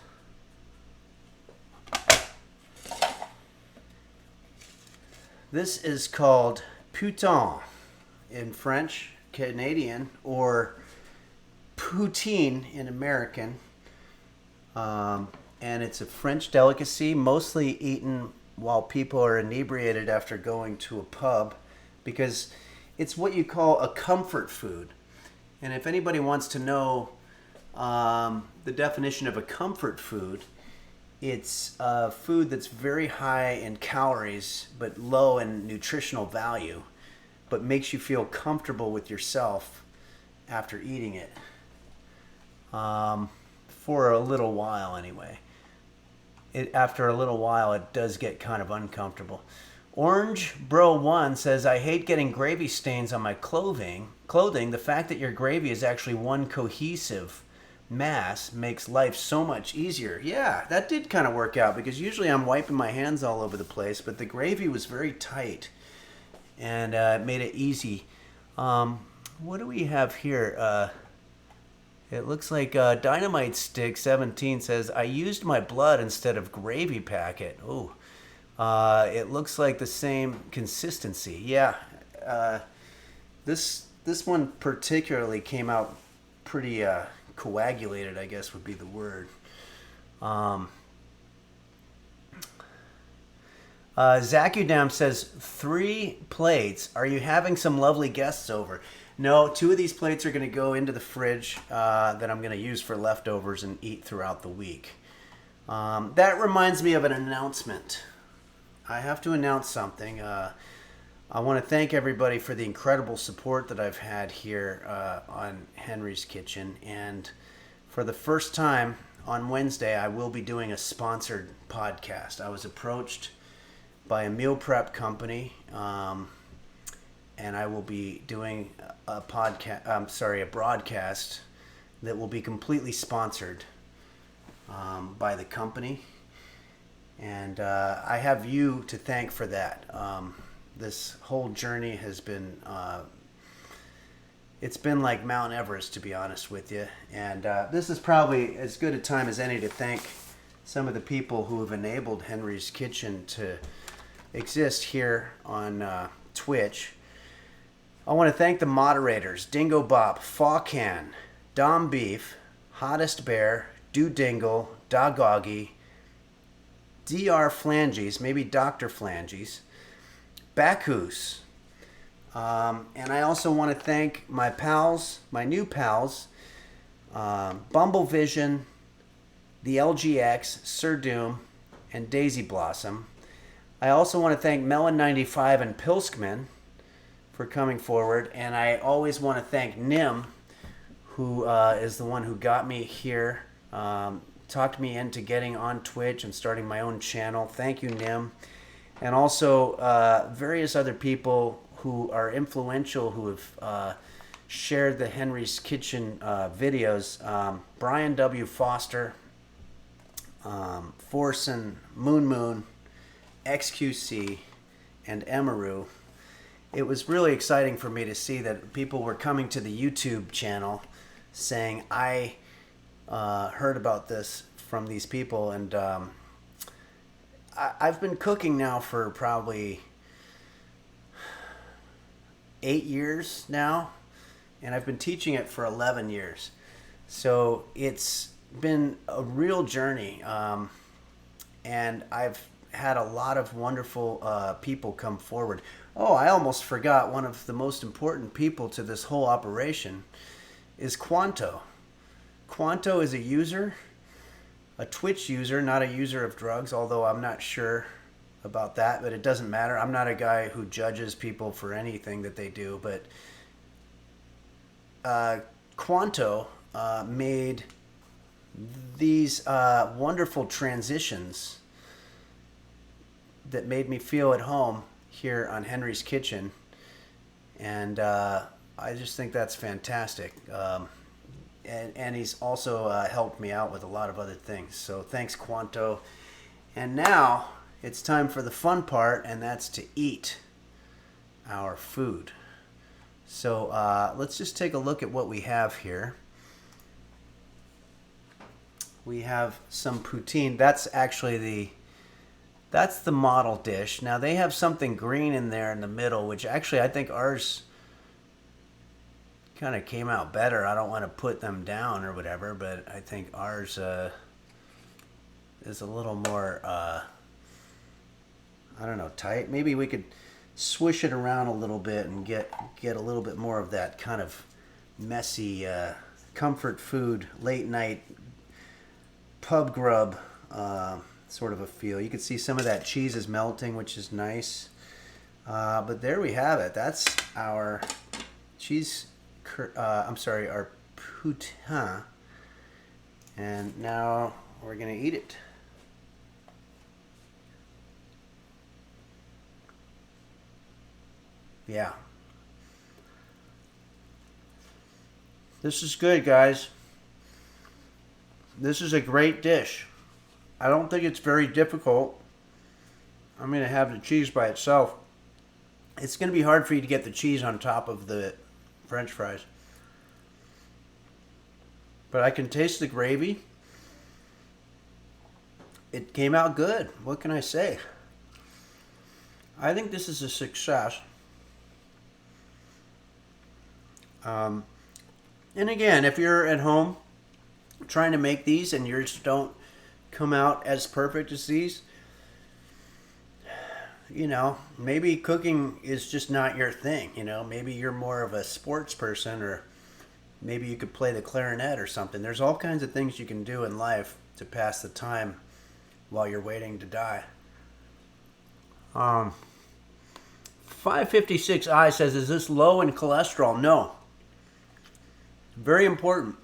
This is called Poutine in French, Canadian, or Poutine in American. And it's a French delicacy, mostly eaten while people are inebriated after going to a pub, because it's what you call a comfort food. And if anybody wants to know the definition of a comfort food, it's a food that's very high in calories but low in nutritional value, but makes you feel comfortable with yourself after eating it. For a little while anyway. After a little while, it does get kind of uncomfortable. Orange Bro 1 says, I hate getting gravy stains on my clothing. The fact that your gravy is actually one cohesive mass makes life so much easier. Yeah, that did kind of work out, because usually I'm wiping my hands all over the place, but the gravy was very tight and it made it easy. What do we have here? It looks like Dynamite Stick 17 says, I used my blood instead of gravy packet. Ooh. It looks like the same consistency. Yeah. This one particularly came out pretty coagulated, I guess would be the word. Zakudam says, 3 plates. Are you having some lovely guests over? No, 2 of these plates are going to go into the fridge that I'm going to use for leftovers and eat throughout the week. That reminds me of an announcement. I have to announce something. I want to thank everybody for the incredible support that I've had here on Henry's Kitchen. And for the first time on Wednesday, I will be doing a sponsored podcast. I was approached by a meal prep company, and I will be doing a broadcast that will be completely sponsored by the company. And I have you to thank for that. This whole journey has been, it's been like Mount Everest, to be honest with you. And this is probably as good a time as any to thank some of the people who have enabled Henry's Kitchen to exist here on Twitch. I want to thank the moderators: Dingo Bop, Fawcan, Dom Beef, Hottest Bear, Do Dingle, Dogoggy, Dr. Flanges, maybe Dr. Flanges, Bacchus. And I also want to thank my pals, my new pals, Bumble Vision, the LGX, Sir Doom, and Daisy Blossom. I also want to thank Melon95 and Pilskman for coming forward. And I always want to thank Nim, who is the one who got me here, talked me into getting on Twitch and starting my own channel. Thank you, Nim. And also various other people who are influential, who have shared the Henry's Kitchen videos. Brian W. Foster, Forson, Moon, XQC, and Emaru. It was really exciting for me to see that people were coming to the YouTube channel saying, I heard about this from these people. And I've been cooking now for probably 8 years now, and I've been teaching it for 11 years. So it's been a real journey, and I've had a lot of wonderful people come forward. Oh, I almost forgot, one of the most important people to this whole operation is Quanto. Quanto is a user, a Twitch user, not a user of drugs, although I'm not sure about that, but it doesn't matter. I'm not a guy who judges people for anything that they do, but Quanto made these wonderful transitions that made me feel at home here on Henry's Kitchen, and I just think that's fantastic. And he's also helped me out with a lot of other things. So thanks, Quanto. And now it's time for the fun part, and that's to eat our food. So let's just take a look at what we have here. We have some poutine. That's actually that's the model dish. Now they have something green in there in the middle, which actually I think ours kind of came out better. I don't want to put them down or whatever, but I think ours is a little more, I don't know, tight. Maybe we could swish it around a little bit and get a little bit more of that kind of messy comfort food, late night pub grub sort of a feel. You can see some of that cheese is melting, which is nice. But there we have it. That's our cheese. Our poutine. And now we're going to eat it. Yeah. This is good, guys. This is a great dish. I don't think it's very difficult. I'm going to have the cheese by itself. It's going to be hard for you to get the cheese on top of the French fries. But I can taste the gravy. It came out good. What can I say? I think this is a success. And again, if you're at home trying to make these and yours don't come out as perfect as these, you know, maybe cooking is just not your thing. You know, maybe you're more of a sports person, or maybe you could play the clarinet or something. There's all kinds of things you can do in life to pass the time while you're waiting to die. 556i says, is this low in cholesterol? No. Very important.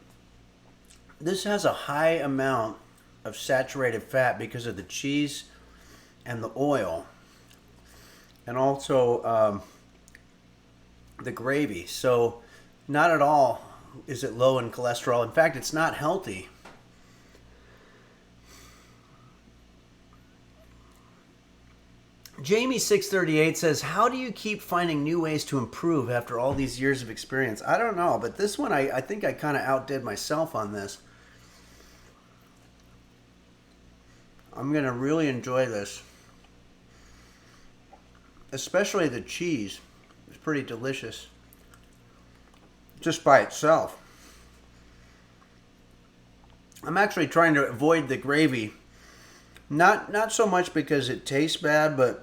This has a high amount of saturated fat because of the cheese and the oil, and also the gravy. So not at all is it low in cholesterol. In fact, it's not healthy. Jamie638 says, how do you keep finding new ways to improve after all these years of experience? I don't know, but this one, I think I kind of outdid myself on this. I'm going to really enjoy this. Especially the cheese. It's pretty delicious. Just by itself. I'm actually trying to avoid the gravy. Not so much because it tastes bad, but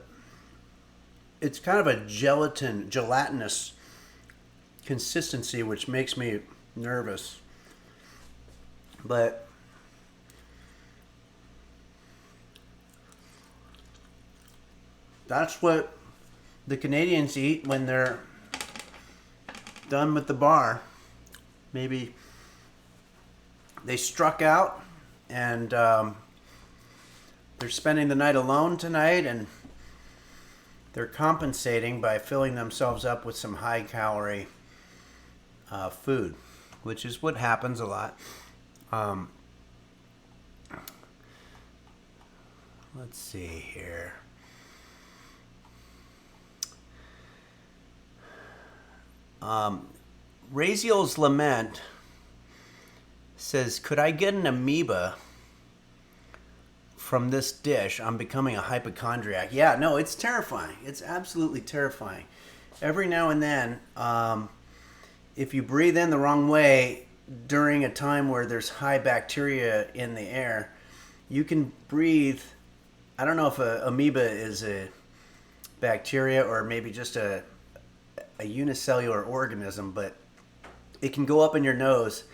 it's kind of a gelatinous consistency, which makes me nervous. But that's what the Canadians eat when they're done with the bar. Maybe they struck out and they're spending the night alone tonight, and they're compensating by filling themselves up with some high-calorie food, which is what happens a lot. Let's see here. Raziel's Lament says, could I get an amoeba from this dish? I'm becoming a hypochondriac. Yeah, no, it's terrifying. It's absolutely terrifying. Every now and then, if you breathe in the wrong way during a time where there's high bacteria in the air, you can breathe. I don't know if a amoeba is a bacteria or maybe just a unicellular organism, but it can go up in your nose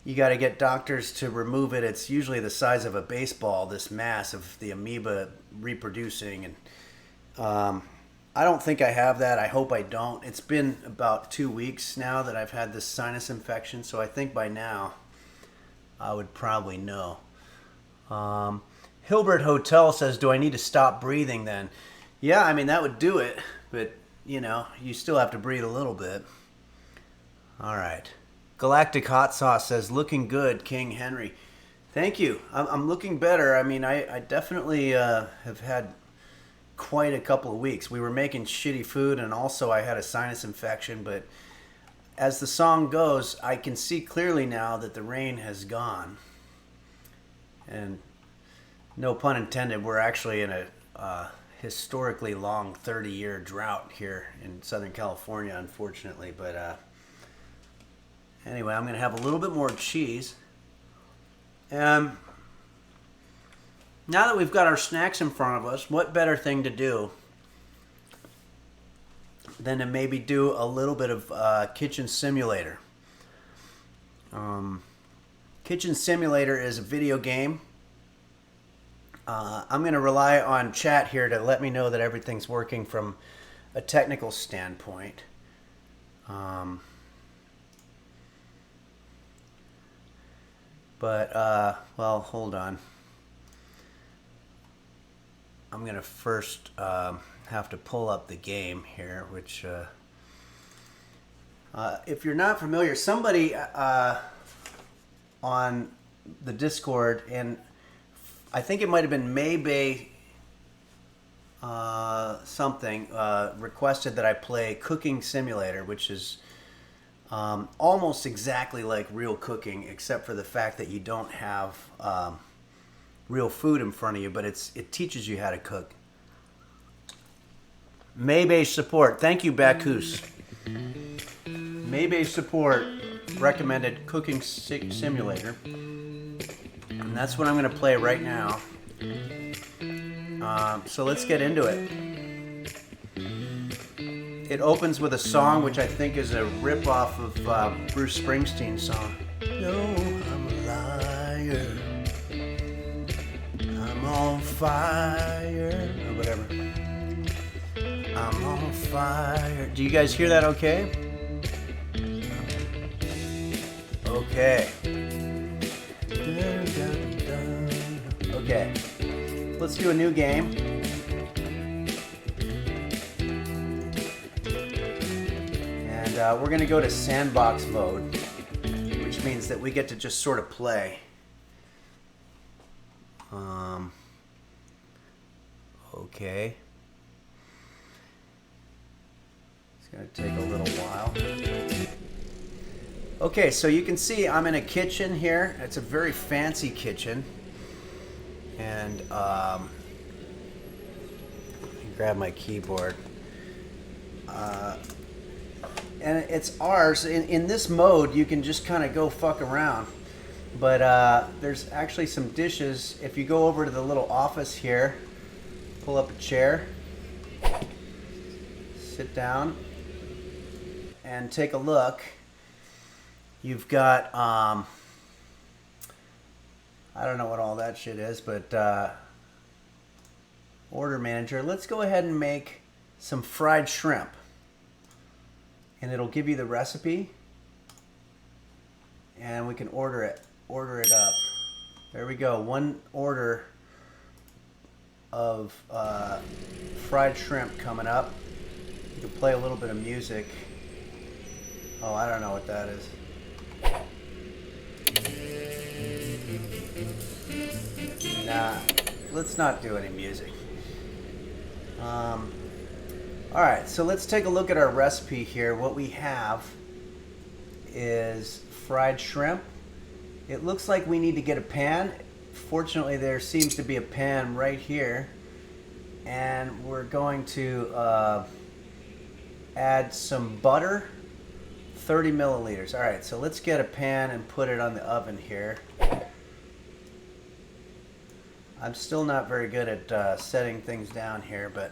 you got to get doctors to remove it. It's usually the size of a baseball, this mass of the amoeba reproducing. And I don't think I have that. I hope I don't. It's been about 2 weeks now that I've had this sinus infection, so I think by now I would probably know. Hilbert Hotel says, do I need to stop breathing then? Yeah, I mean, that would do it, but, you still have to breathe a little bit. All right. Galactic Hot Sauce says, looking good, King Henry. Thank you. I'm looking better. I mean, I definitely have had quite a couple of weeks. We were making shitty food, and also I had a sinus infection, but as the song goes, I can see clearly now that the rain has gone. And no pun intended, we're actually in a historically long 30-year drought here in Southern California, unfortunately. But anyway, I'm going to have a little bit more cheese. And now that we've got our snacks in front of us, what better thing to do than to maybe do a little bit of Kitchen Simulator. Kitchen Simulator is a video game. I'm going to rely on chat here to let me know that everything's working from a technical standpoint. Well, hold on. I'm going to first have to pull up the game here, which, if you're not familiar, somebody on the Discord, and I think it might have been Maybay something, requested that I play Cooking Simulator, which is almost exactly like real cooking, except for the fact that you don't have real food in front of you, but it teaches you how to cook. Maybay support. Thank you, Bacchus. Maybay support recommended Cooking Simulator. And that's what I'm going to play right now. So let's get into it. It opens with a song which I think is a rip-off of Bruce Springsteen's song. No, I'm a liar. I'm on fire. Or whatever. I'm on fire. Do you guys hear that okay? Okay. Okay. Let's do a new game. And we're going to go to sandbox mode, which means that we get to just sort of play. Okay. It's going to take a little while. Okay, so you can see I'm in a kitchen here. It's a very fancy kitchen. And grab my keyboard. And it's ours. In this mode, you can just kind of go fuck around. But there's actually some dishes. If you go over to the little office here, pull up a chair, sit down, and take a look. You've got, I don't know what all that shit is, but order manager. Let's go ahead and make some fried shrimp. And it'll give you the recipe. And we can order it up. There we go. One order of fried shrimp coming up. You can play a little bit of music. Oh, I don't know what that is. Nah, let's not do any music. Alright, so let's take a look at our recipe here. What we have is fried shrimp. It looks like we need to get a pan. Fortunately, there seems to be a pan right here. And we're going to add some butter, 30 milliliters. Alright, so let's get a pan and put it on the oven here. I'm still not very good at setting things down here, but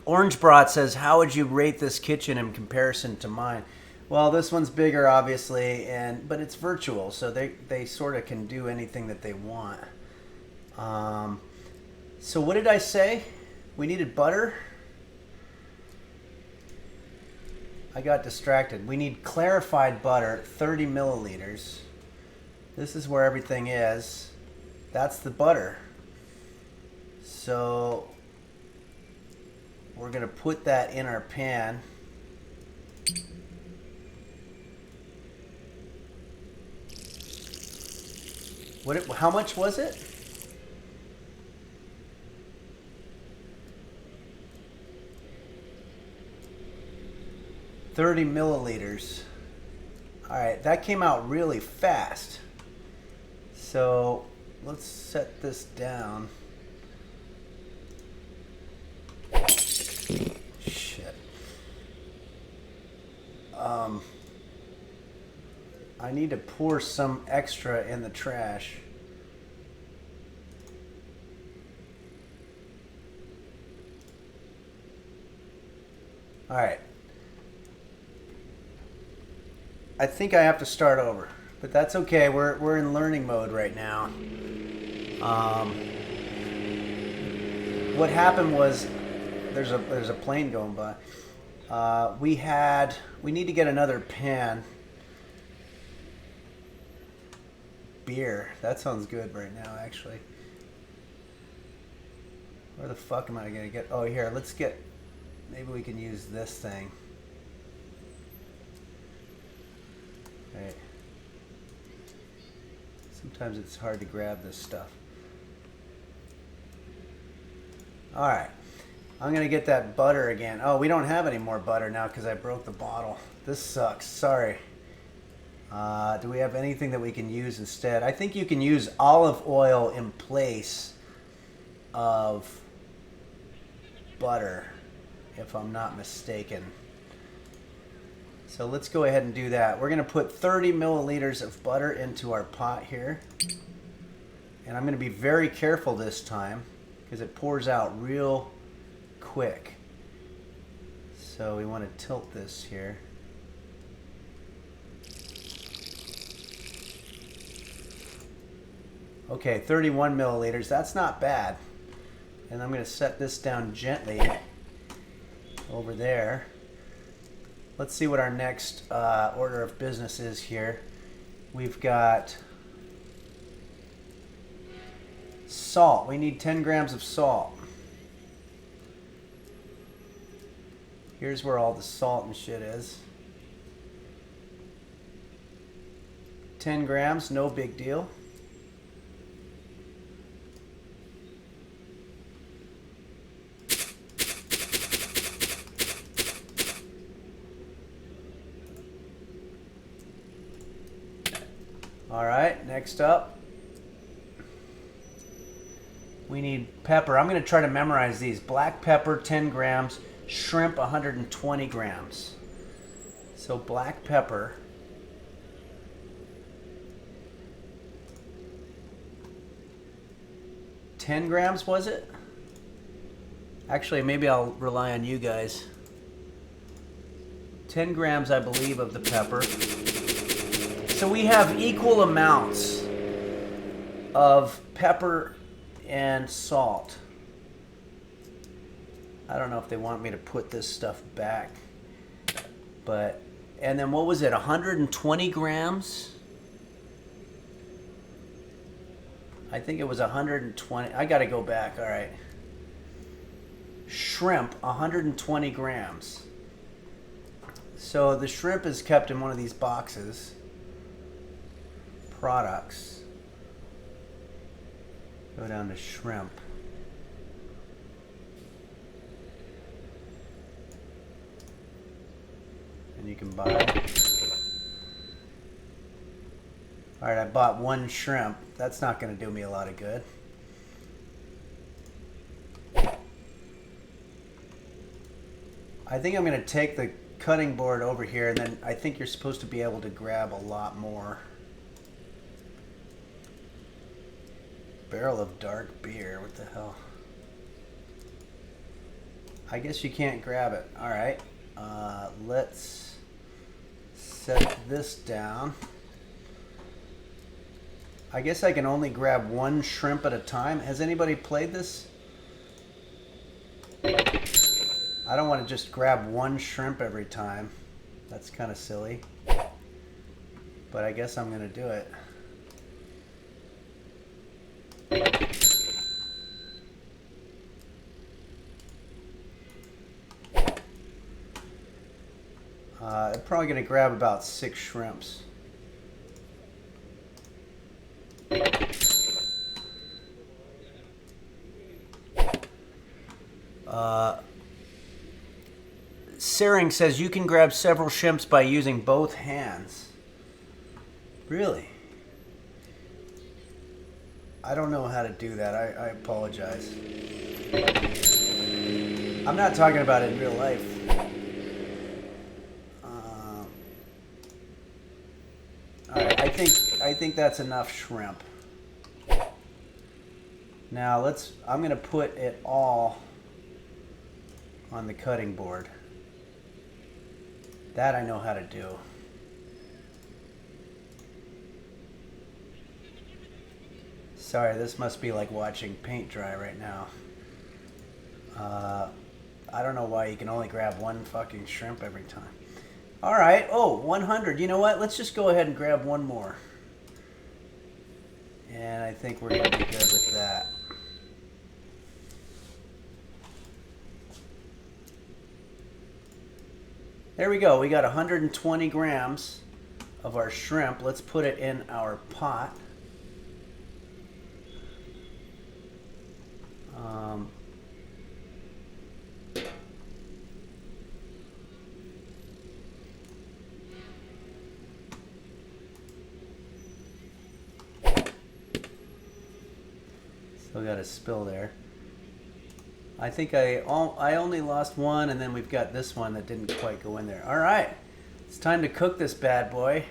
Orange Brat says, how would you rate this kitchen in comparison to mine? Well, this one's bigger, obviously, but it's virtual, so they sort of can do anything that they want. So what did I say? We needed butter. I got distracted. We need clarified butter, 30 milliliters. This is where everything is. That's the butter. So we're going to put that in our pan. How much was it? $30 milliliters. All right, that came out really fast. So let's set this down. Shit. I need to pour some extra in the trash. All right. I think I have to start over, but that's okay. We're in learning mode right now. What happened was there's a plane going by. We need to get another pan. Beer. That sounds good right now, actually. Where the fuck am I gonna get? Oh, here. Maybe we can use this thing. Right. Sometimes it's hard to grab this stuff. All right. I'm gonna get that butter again. Oh, we don't have any more butter now because I broke the bottle. This sucks. Sorry. Do we have anything that we can use instead? I think you can use olive oil in place of butter, if I'm not mistaken. So let's go ahead and do that. We're going to put 30 milliliters of butter into our pot here. And I'm going to be very careful this time because it pours out real quick. So we want to tilt this here. Okay, 31 milliliters. That's not bad. And I'm going to set this down gently over there. Let's see what our next order of business is here. We've got salt. We need 10 grams of salt. Here's where all the salt and shit is. 10 grams, no big deal. All right, next up, we need pepper. I'm going to try to memorize these. Black pepper, 10 grams. Shrimp, 120 grams. So black pepper. $10 grams, was it? Actually, maybe I'll rely on you guys. 10 grams, I believe, of the pepper. So we have equal amounts of pepper and salt. I don't know if they want me to put this stuff back. And then what was it, 120 grams? I think it was 120. I gotta go back, all right. Shrimp, 120 grams. So the shrimp is kept in one of these boxes. Products. Go down to shrimp. And you can buy. All right, I bought one shrimp. That's not going to do me a lot of good. I think I'm going to take the cutting board over here, and then I think you're supposed to be able to grab a lot more. Barrel of dark beer. What the hell? I guess you can't grab it. All right. Let's set this down. I guess I can only grab one shrimp at a time. Has anybody played this? I don't want to just grab one shrimp every time. That's kind of silly. But I guess I'm going to do it. I'm probably going to grab about 6 shrimps. Sering says you can grab several shrimps by using both hands. Really? I don't know how to do that. I apologize. I'm not talking about it in real life. Alright, I think that's enough shrimp. Now I'm going to put it all on the cutting board. That I know how to do. Sorry, this must be like watching paint dry right now. I don't know why you can only grab one fucking shrimp every time. Alright, 100. You know what? Let's just go ahead and grab one more. And I think we're going to be good with that. There we go. We got 120 grams of our shrimp. Let's put it in our pot. Still got a spill there. I think I only lost one, and then we've got this one that didn't quite go in there. All right, it's time to cook this bad boy.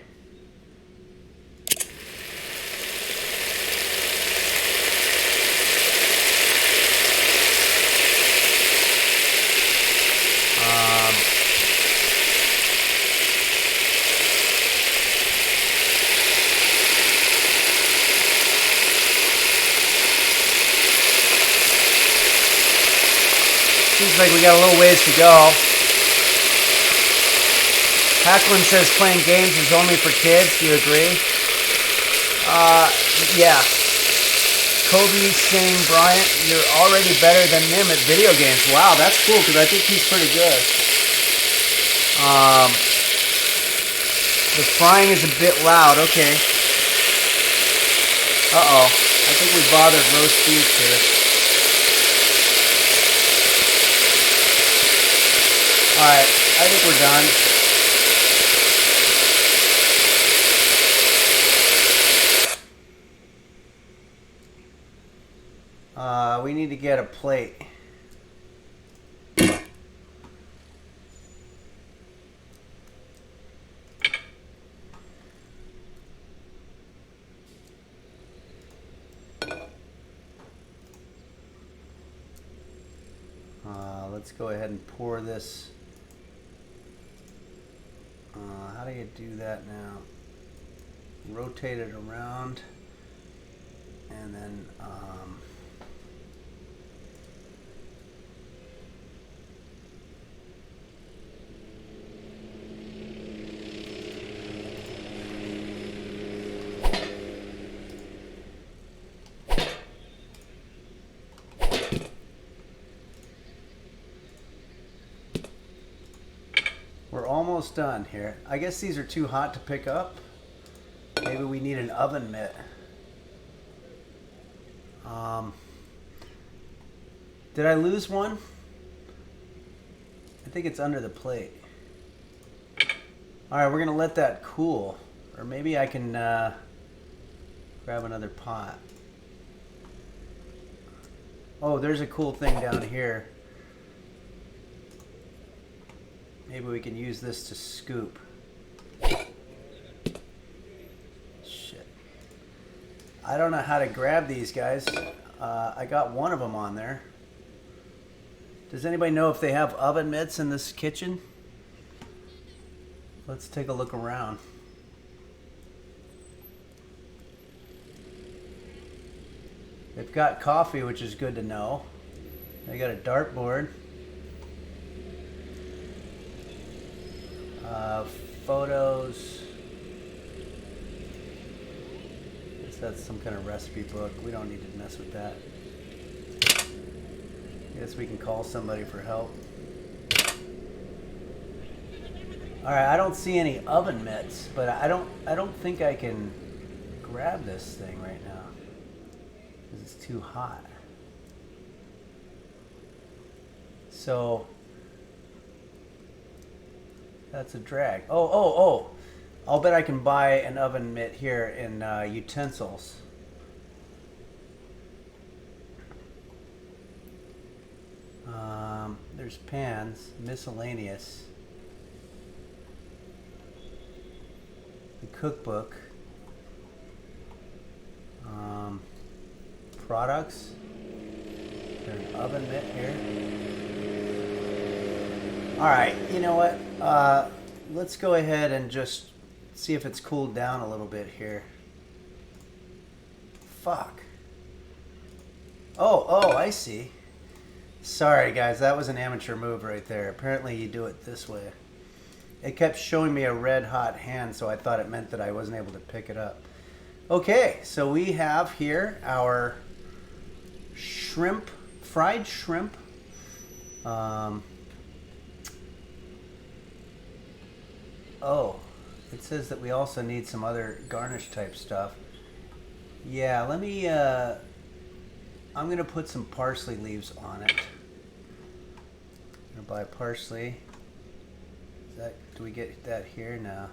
Seems like we got a little ways to go. Hacklin says playing games is only for kids. Do you agree? Yeah. Kobe saying, Bryant, you're already better than him at video games. Wow, that's cool because I think he's pretty good. The frying is a bit loud. Okay. Uh-oh. I think we bothered roast beef here. Alright, I think we're done. We need to get a plate. Let's go ahead and pour this. How do you do that now? Rotate it around, and then we're almost done here. I guess these are too hot to pick up. Maybe we need an oven mitt. Did I lose one? I think it's under the plate. Alright, we're going to let that cool. Or maybe I can grab another pot. Oh, there's a cool thing down here. Maybe we can use this to scoop. Shit. I don't know how to grab these guys. I got one of them on there. Does anybody know if they have oven mitts in this kitchen? Let's take a look around. They've got coffee, which is good to know. They got a dartboard. Photos. I guess that's some kind of recipe book. We don't need to mess with that. I guess we can call somebody for help. Alright, I don't see any oven mitts, but I don't think I can grab this thing right now. Because it's too hot. So that's a drag. Oh. I'll bet I can buy an oven mitt here in utensils. There's pans, miscellaneous. The cookbook. Products. There's an oven mitt here. Alright, you know what? Let's go ahead and just see if it's cooled down a little bit here. Fuck. Oh, I see. Sorry guys, that was an amateur move right there. Apparently you do it this way. It kept showing me a red hot hand, so I thought it meant that I wasn't able to pick it up. Okay, so we have here our shrimp, fried shrimp. Oh, it says that we also need some other garnish type stuff. Yeah, let me, I'm going to put some parsley leaves on it. I'm going to buy parsley. Do we get that here? No.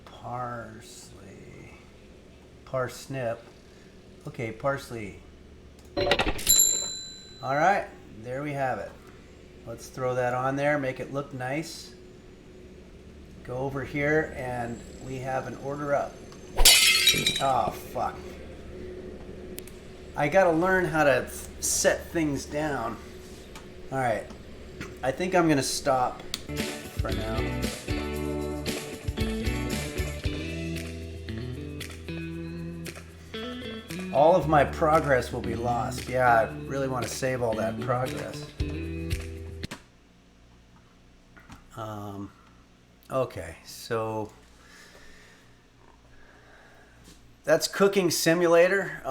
Parsley. Parsnip. Okay, parsley. Alright, there we have it. Let's throw that on there, make it look nice. Go over here and we have an order up. Oh, fuck. I gotta learn how to set things down. Alright, I think I'm gonna stop for now. All of my progress will be lost. Yeah, I really want to save all that progress. Okay, so that's Cooking Simulator.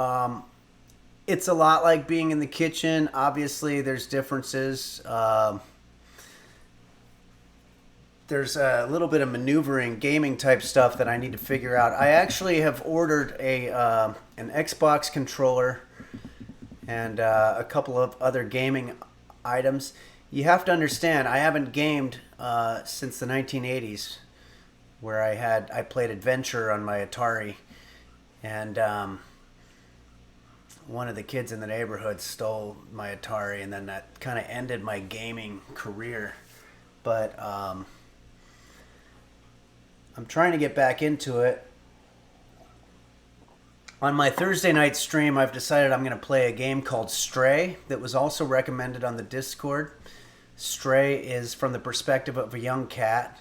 It's a lot like being in the kitchen. Obviously, there's differences. There's a little bit of maneuvering, gaming type stuff that I need to figure out. I actually have ordered an Xbox controller and a couple of other gaming items. You have to understand, I haven't gamed since the 1980s, where I played Adventure on my Atari, and one of the kids in the neighborhood stole my Atari, and then that kind of ended my gaming career. But I'm trying to get back into it. On my Thursday night stream, I've decided I'm going to play a game called Stray that was also recommended on the Discord. Stray is from the perspective of a young cat,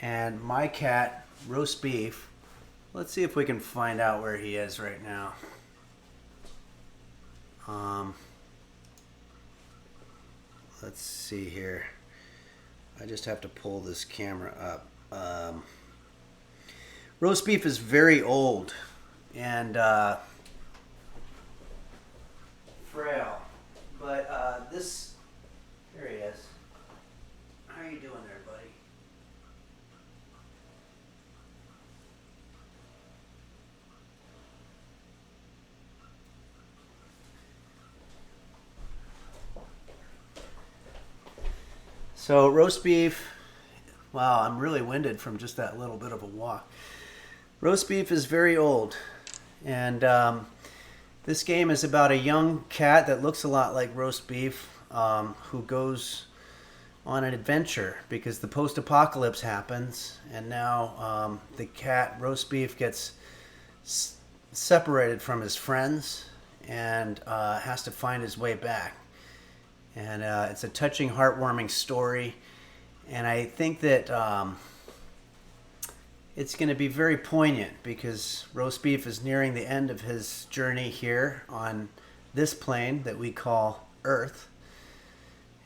and my cat, Roast Beef, let's see if we can find out where he is right now. Let's see here. I just have to pull this camera up. Roast Beef is very old and frail, but this, here he is. How are you doing there, buddy? So Roast Beef, wow, I'm really winded from just that little bit of a walk. Roast Beef is very old, and this game is about a young cat that looks a lot like Roast Beef, who goes on an adventure because the post-apocalypse happens, and now the cat, Roast Beef, gets separated from his friends and has to find his way back. And it's a touching, heartwarming story. And I think that it's going to be very poignant because Roast Beef is nearing the end of his journey here on this plane that we call Earth.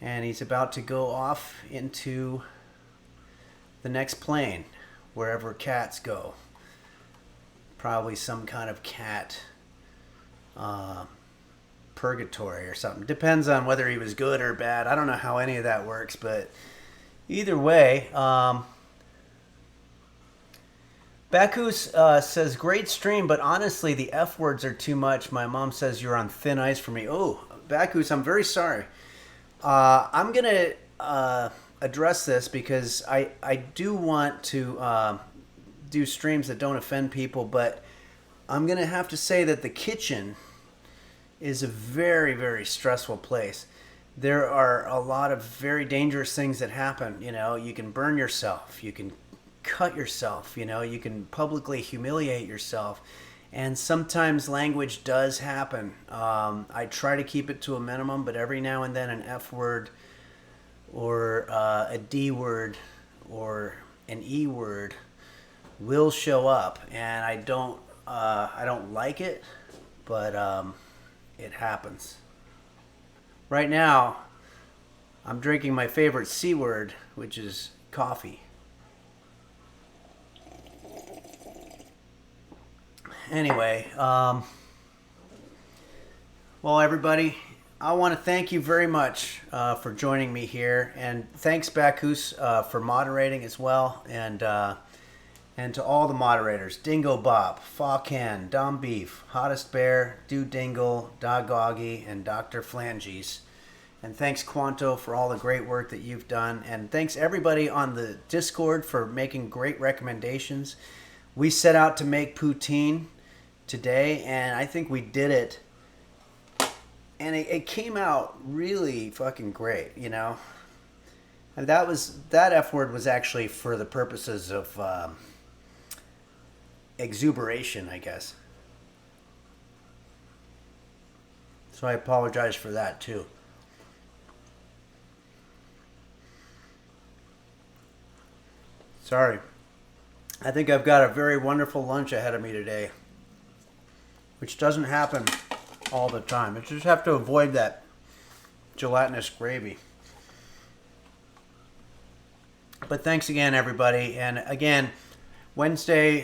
And he's about to go off into the next plane, wherever cats go. Probably some kind of cat purgatory or something. Depends on whether he was good or bad. I don't know how any of that works, but either way, Bacchus says, great stream, but honestly, the F words are too much. My mom says you're on thin ice for me. Oh, Bacchus, I'm very sorry. I'm going to address this because I do want to do streams that don't offend people, but I'm going to have to say that the kitchen is a very, very stressful place. There are a lot of very dangerous things that happen. You know, you can burn yourself, you can cut yourself, you know, you can publicly humiliate yourself. And sometimes language does happen. I try to keep it to a minimum, but every now and then an F word or a D word or an E word will show up, and I don't like it, but it happens. Right now, I'm drinking my favorite C word, which is coffee. Anyway, well, everybody, I want to thank you very much for joining me here, and thanks Bacchus for moderating as well, and to all the moderators: Dingo Bob, Fawcan, Dom Beef, Hottest Bear, Dude Dingle, Dogoggy, and Dr. Flanges. And thanks Quanto for all the great work that you've done, and thanks everybody on the Discord for making great recommendations. We set out to make poutine today, and I think we did it, and it came out really fucking great, you know. And that F word was actually for the purposes of exuberation, I guess. So I apologize for that too. Sorry. I think I've got a very wonderful lunch ahead of me today, which doesn't happen all the time. I just have to avoid that gelatinous gravy. But thanks again, everybody. And again, Wednesday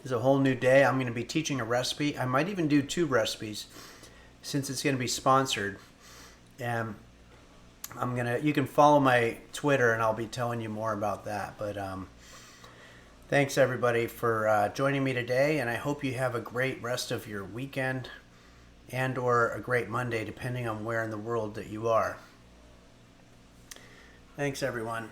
is a whole new day. I'm going to be teaching a recipe. I might even do 2 recipes since it's going to be sponsored. And you can follow my Twitter and I'll be telling you more about that. But thanks everybody for joining me today, and I hope you have a great rest of your weekend and or a great Monday, depending on where in the world that you are. Thanks everyone.